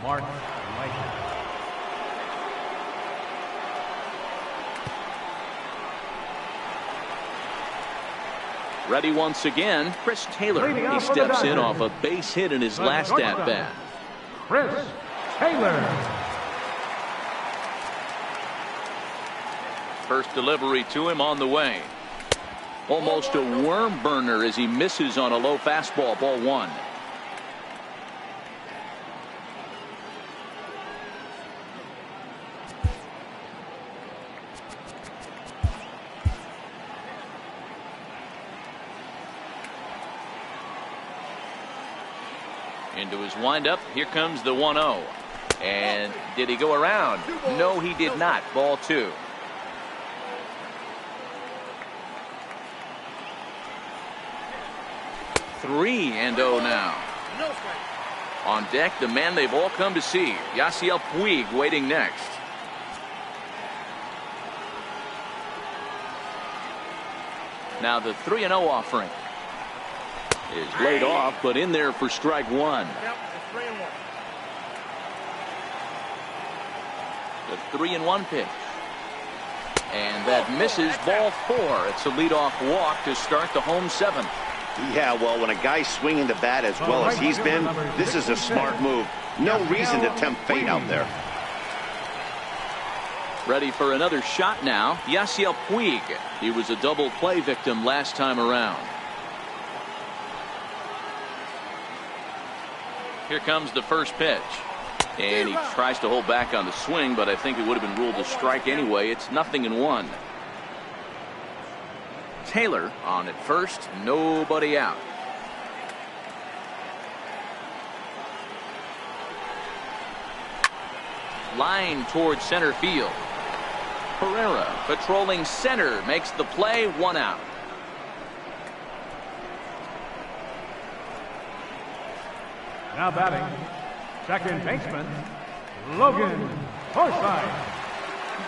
Mark Leiter. Ready once again, Chris Taylor. He steps in off a base hit in his last at-bat. Chris Taylor. First delivery to him on the way. Almost a worm burner as he misses on a low fastball. Ball 1. Into his windup. Here comes the 1-0. And did he go around? No, he did not. Ball 2. Three and 0 now. On deck, the man they've all come to see, Yasiel Puig, waiting next. Now the 3-0 offering is laid off, but in there for strike 1. Yep, it's 3-1. The 3-1 pitch. And that misses. Ball 4. It's a leadoff walk to start the home 7th. Yeah, well, when a guy's swinging the bat as well as he's been, this is a smart move. No reason to tempt fate out there. Ready for another shot now. Yasiel Puig. He was a double play victim last time around. Here comes the first pitch. And he tries to hold back on the swing, but I think it would have been ruled a strike anyway. It's 0-1. Taylor on at first, nobody out. Line towards center field. Pereira patrolling center makes the play. 1 out. Now batting, second baseman, Logan Forsythe.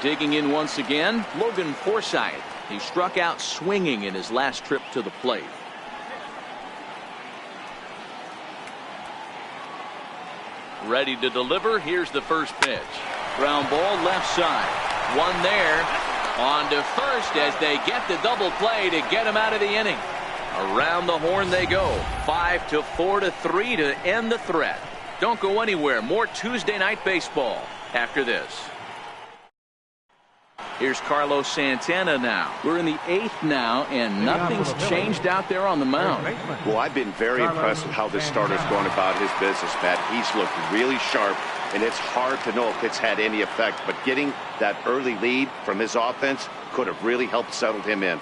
Digging in once again, Logan Forsythe. He struck out swinging in his last trip to the plate. Ready to deliver. Here's the first pitch. Ground ball left side. One there. On to first as they get the double play to get him out of the inning. Around the horn they go. 5-4-3 to end the threat. Don't go anywhere. More Tuesday night baseball after this. Here's Carlos Santana now. We're in the 8th now, and nothing's changed out there on the mound. Well, I've been very impressed with how this starter's going about his business, Matt. He's looked really sharp, and it's hard to know if it's had any effect. But getting that early lead from his offense could have really helped settle him in.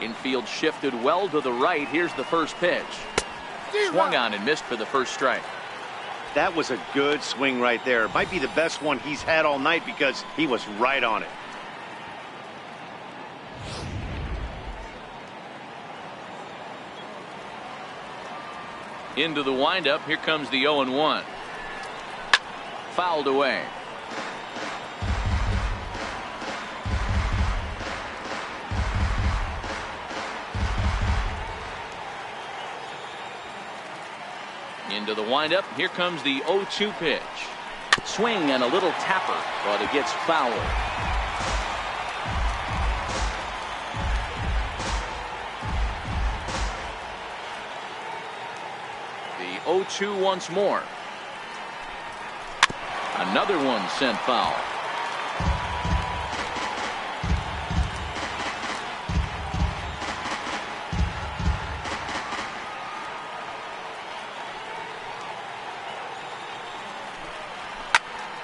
Infield shifted well to the right. Here's the first pitch. Swung on and missed for the first strike. That was a good swing right there. Might be the best one he's had all night because he was right on it. Into the windup. Here comes the 0-1. Fouled away. Into the windup. Here comes the 0-2 pitch. Swing and a little tapper, but it gets fouled. The 0-2 once more. Another one sent foul.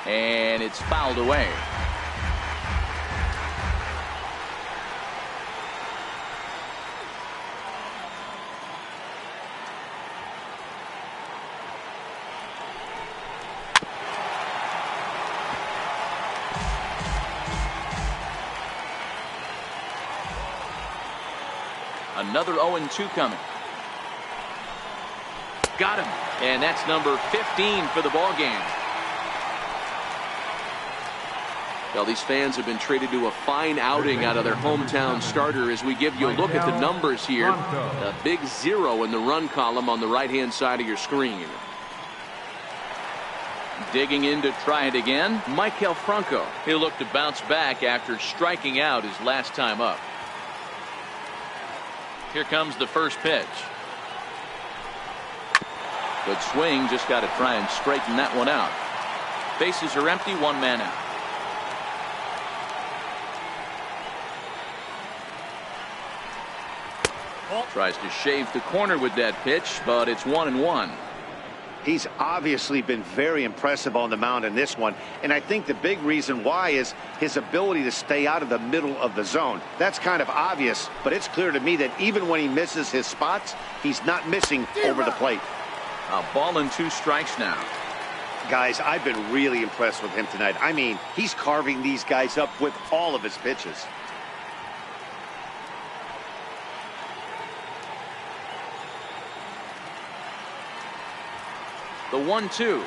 And it's fouled away. Another 0-2 coming. Got him. And that's number 15 for the ball game. Well, these fans have been treated to a fine outing out of their hometown starter as we give you a look at the numbers here. A big 0 in the run column on the right-hand side of your screen. Digging in to try it again, Maikel Franco. He'll look to bounce back after striking out his last time up. Here comes the first pitch. Good swing, just got to try and straighten that one out. Bases are empty, one man out. Tries to shave the corner with that pitch, but it's 1-1. He's obviously been very impressive on the mound in this one, and I think the big reason why is his ability to stay out of the middle of the zone. That's kind of obvious, but it's clear to me that even when he misses his spots, he's not missing over the plate. A ball and 2 strikes now. Guys, I've been really impressed with him tonight. I mean, he's carving these guys up with all of his pitches. The 1-2.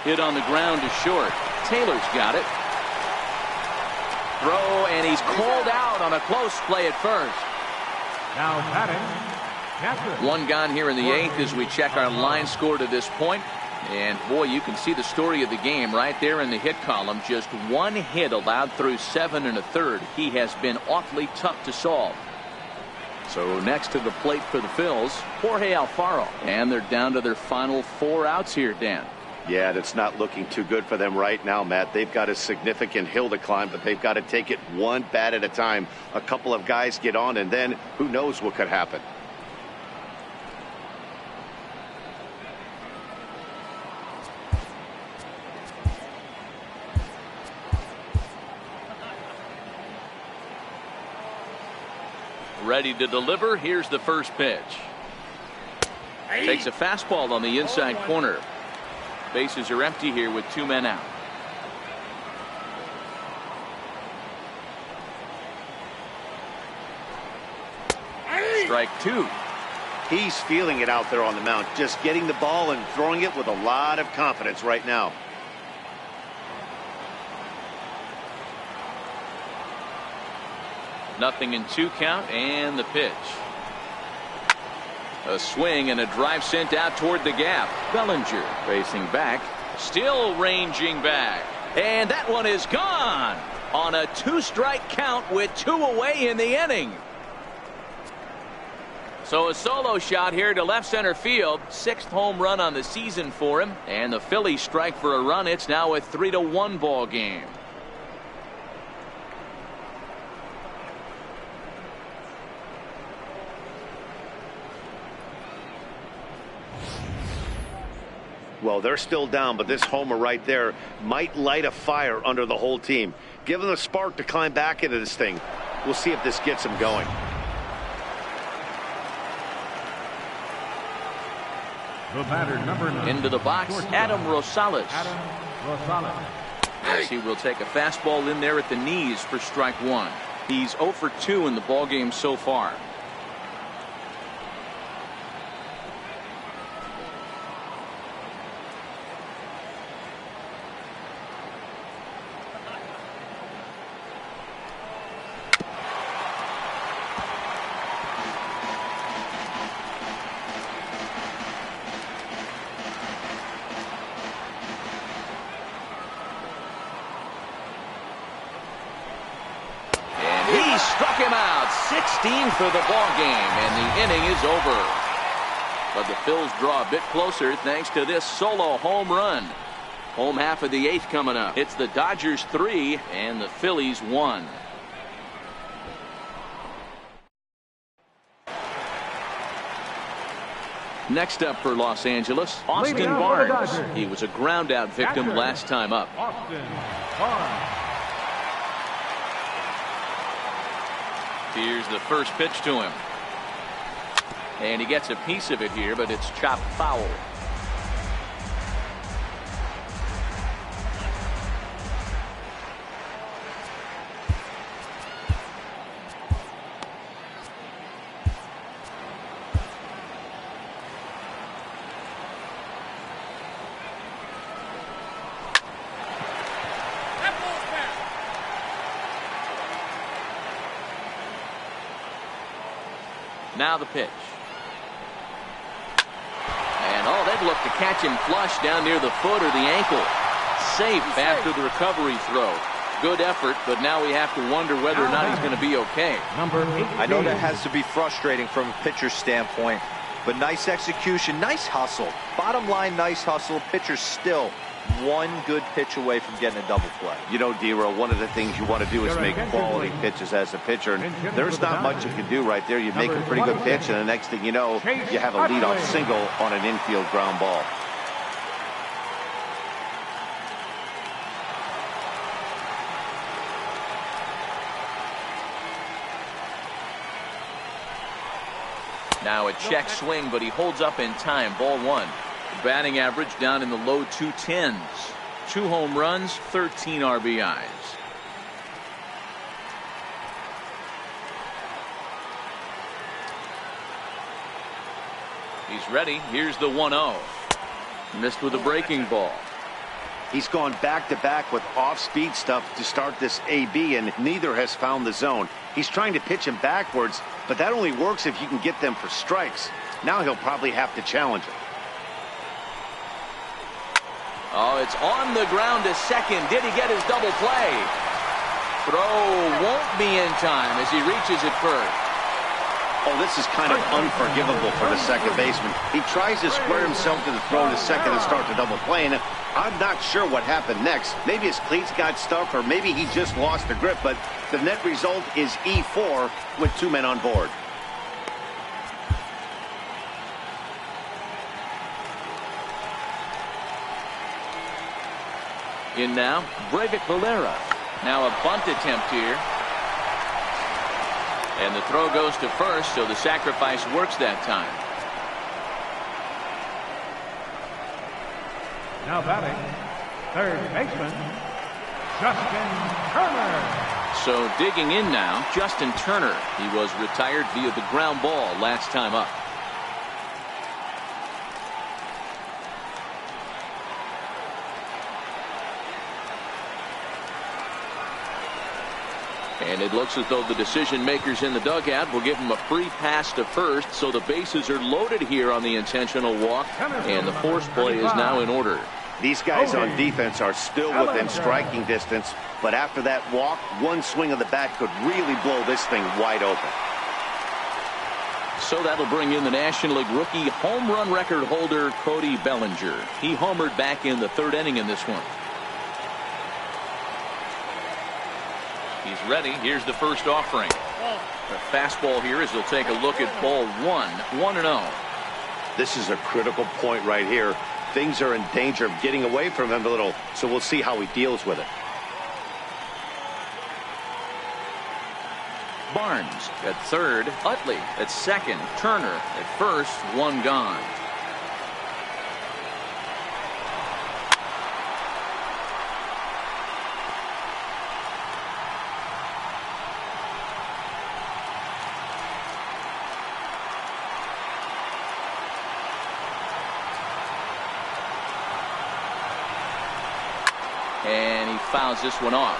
Hit on the ground to short. Taylor's got it. Throw, and he's called out on a close play at first. Now batting, Catherine. One gone here in the 8th as we check our line score to this point. And boy, you can see the story of the game right there in the hit column. Just 1 hit allowed through 7 1/3. He has been awfully tough to solve. So next to the plate for the Phils, Jorge Alfaro. And they're down to their final 4 outs here, Dan. Yeah, that's not looking too good for them right now, Matt. They've got a significant hill to climb, but they've got to take it one bat at a time. A couple of guys get on, and then who knows what could happen. Ready to deliver. Here's the first pitch. Takes a fastball on the inside corner. Bases are empty here with 2 men out. Strike 2. He's feeling it out there on the mound, just getting the ball and throwing it with a lot of confidence right now. 0-2 count, and the pitch. A swing and a drive sent out toward the gap. Bellinger racing back, still ranging back, and that one is gone on a 2-strike count with 2 away in the inning. So a solo shot here to left center field. 6th home run on the season for him, and the Phillies strike for a run. It's now a 3-1 ball game. Well, they're still down, but this homer right there might light a fire under the whole team. Give them a spark to climb back into this thing. We'll see if this gets them going. The batter, number 9. Into the box, Adam Rosales. Adam Rosales. Yes, he will take a fastball in there at the knees for strike 1. He's 0 for 2 in the ballgame so far. Struck him out. 16 for the ball game, and the inning is over. But the Phils draw a bit closer thanks to this solo home run. Home half of the 8th coming up. It's the Dodgers 3 and the Phillies 1. Next up for Los Angeles, Austin Barnes. He was a ground out victim last time up. Austin Barnes. Here's the first pitch to him. And he gets a piece of it here, but it's chopped foul. Now the pitch. And they'd look to catch him flush down near the foot or the ankle. Safe after the recovery throw. Good effort, but now we have to wonder whether or not he's going to be okay. Number 8. I know that has to be frustrating from a pitcher's standpoint, but nice execution, nice hustle. Bottom line, nice hustle. Pitcher's still one good pitch away from getting a double play. You know, D-Row, one of the things you want to do is make quality pitches as a pitcher. And there's not much you can do right there. You make a pretty good pitch, and the next thing you know, you have a leadoff single on an infield ground ball. Now a check swing, but he holds up in time. Ball 1. Batting average down in the low 210s. 2 home runs, 13 RBIs. He's ready. Here's the 1-0. Missed with a breaking ball. He's gone back-to-back with off-speed stuff to start this AB, and neither has found the zone. He's trying to pitch him backwards, but that only works if you can get them for strikes. Now he'll probably have to challenge it. Oh, it's on the ground to second. Did he get his double play? Throw won't be in time as he reaches it first. Oh, this is kind of unforgivable for the second baseman. He tries to square himself to the throw to second and start the double play, and I'm not sure what happened next. Maybe his cleats got stuck, or maybe he just lost the grip, but the net result is E4 with 2 men on board. In now, Breivik Valera. Now a bunt attempt here. And the throw goes to first, so the sacrifice works that time. Now batting, third baseman, Justin Turner. So digging in now, Justin Turner. He was retired via the ground ball last time up. And it looks as though the decision makers in the dugout will give him a free pass to first, so the bases are loaded here on the intentional walk, and the force play is now in order. These guys on defense are still within striking distance, but after that walk, one swing of the bat could really blow this thing wide open. So that'll bring in the National League rookie home run record holder Cody Bellinger. He homered back in the third inning in this one. He's ready. Here's the first offering. The fastball here as he'll take a look at ball 1-0. This is a critical point right here. Things are in danger of getting away from him a little, so we'll see how he deals with it. Barnes at third, Utley at second, Turner at first, one gone. And he fouls this one off.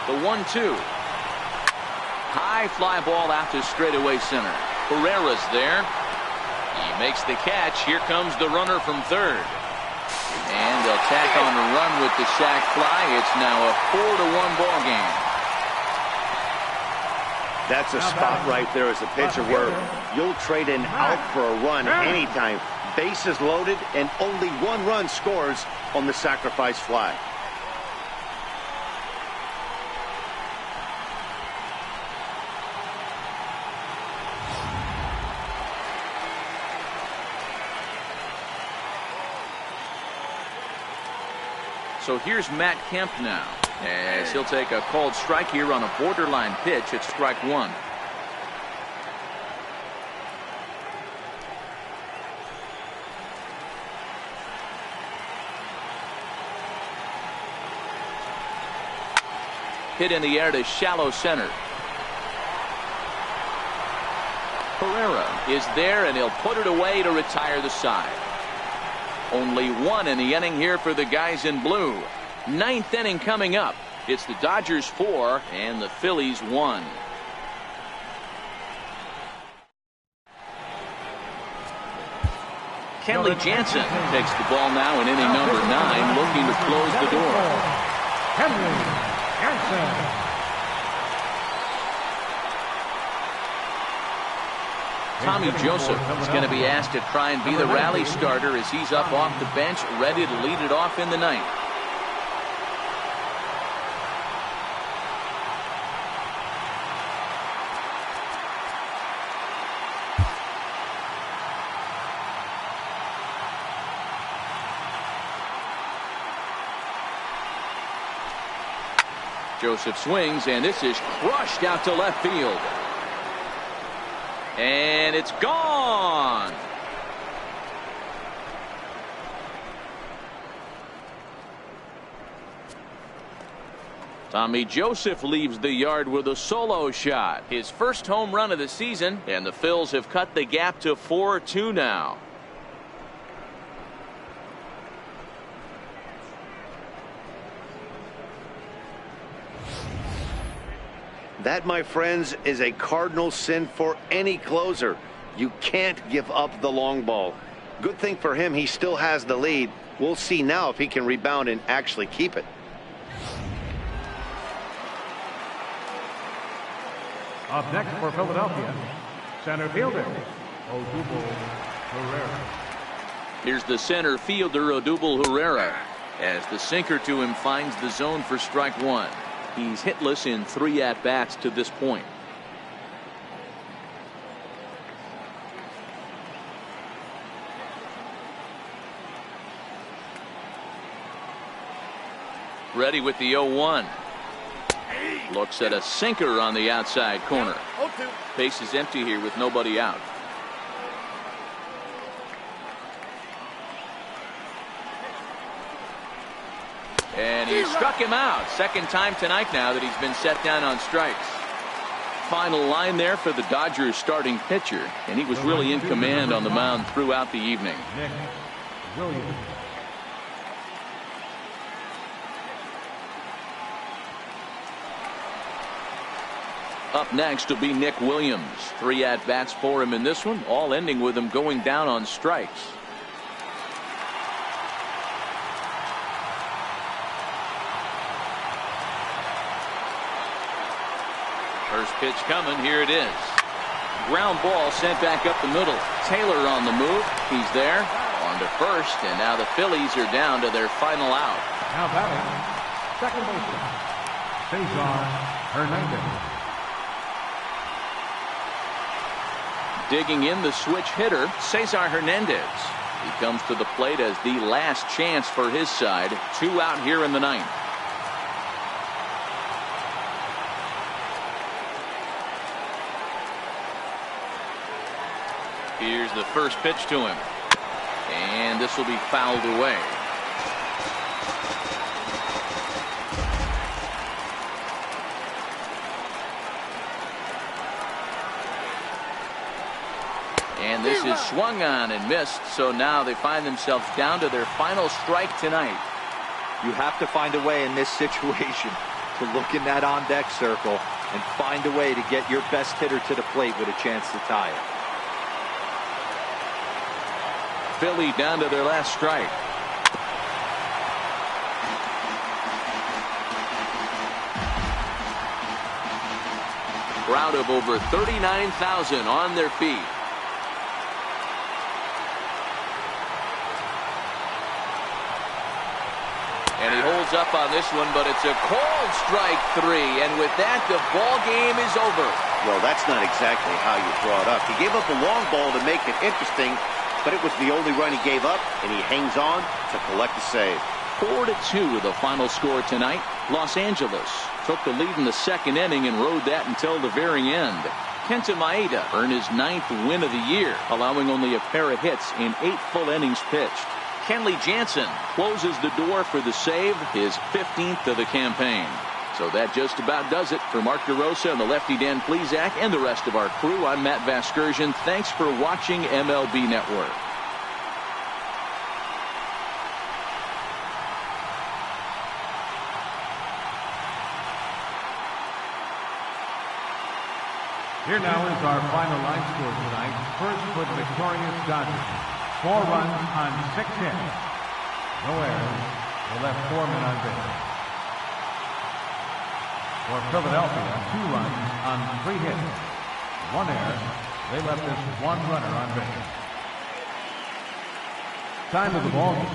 The 1-2. High fly ball out to straightaway center. Herrera's there. He makes the catch. Here comes the runner from third. And they'll tack on the run with the sac fly. It's now a 4-1 ball game. That's a spot right there as a pitcher where you'll trade an out for a run anytime. Bases loaded and only one run scores on the sacrifice fly. So here's Matt Kemp now, as he'll take a called strike here on a borderline pitch at strike one. Hit in the air to shallow center. Herrera is there, and he'll put it away to retire the side. Only one in the inning here for the guys in blue. Ninth inning coming up. It's the Dodgers 4 and the Phillies 1. Kenley Jansen takes the ball now in inning number 9, looking to close the door. Kenley Jansen. Tommy Joseph is going to be asked to try and be the rally starter as he's up off the bench, ready to lead it off in the ninth. Joseph swings, and this is crushed out to left field. And it's gone. Tommy Joseph leaves the yard with a solo shot. His first home run of the season, and the Phils have cut the gap to 4-2 now. That, my friends, is a cardinal sin for any closer. You can't give up the long ball. Good thing for him, he still has the lead. We'll see now if he can rebound and actually keep it. Up next for Philadelphia, center fielder Odubel Herrera. Here's the center fielder Odubel Herrera as the sinker to him finds the zone for strike one. He's hitless in 3 at-bats to this point. Ready with the 0-1. Looks at a sinker on the outside corner. Base is empty here with nobody out. And he struck him out. Second time tonight now that he's been set down on strikes. final line there for the Dodgers starting pitcher, and he was really in command on the mound throughout the evening. Nick Williams. Up next will be Nick Williams. 3 at-bats for him in this one, all ending with him going down on strikes. First pitch coming. Here it is. Ground ball sent back up the middle. Taylor on the move. He's there. On to first, and now the Phillies are down to their final out. Now batting, second baseman, Cesar Hernandez. Digging in the switch hitter, Cesar Hernandez. He comes to the plate as the last chance for his side. 2 out here in the 9th. Here's the first pitch to him. And this will be fouled away. And this is swung on and missed, so now they find themselves down to their final strike tonight. You have to find a way in this situation to look in that on-deck circle and find a way to get your best hitter to the plate with a chance to tie it. Philly down to their last strike. Crowd of over 39,000 on their feet. And he holds up on this one, but it's a called strike 3. And with that, the ball game is over. Well, that's not exactly how you draw it up. He gave up a long ball to make it interesting, but it was the only run he gave up, and he hangs on to collect the save. 4-2 the final score tonight. Los Angeles took the lead in the second inning and rode that until the very end. Kenta Maeda earned his 9th win of the year, allowing only a pair of hits in 8 full innings pitched. Kenley Jansen closes the door for the save, his 15th of the campaign. So that just about does it. For Mark DeRosa and the lefty Dan Plesac and the rest of our crew, I'm Matt Vasgersian. Thanks for watching MLB Network. Here now is our final line score tonight. First for the victorious Dodgers. 4 runs on 6 hits. No errors. They left 4 men on base. For Philadelphia, 2 runs on 3 hits. 1 error. They left just 1 runner on base. Time of the ball game,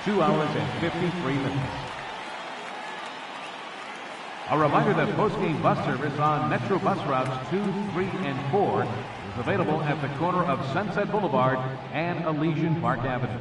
2 hours and 53 minutes. A reminder that post-game bus service on Metro bus routes 2, 3, and 4 is available at the corner of Sunset Boulevard and Elysian Park Avenue.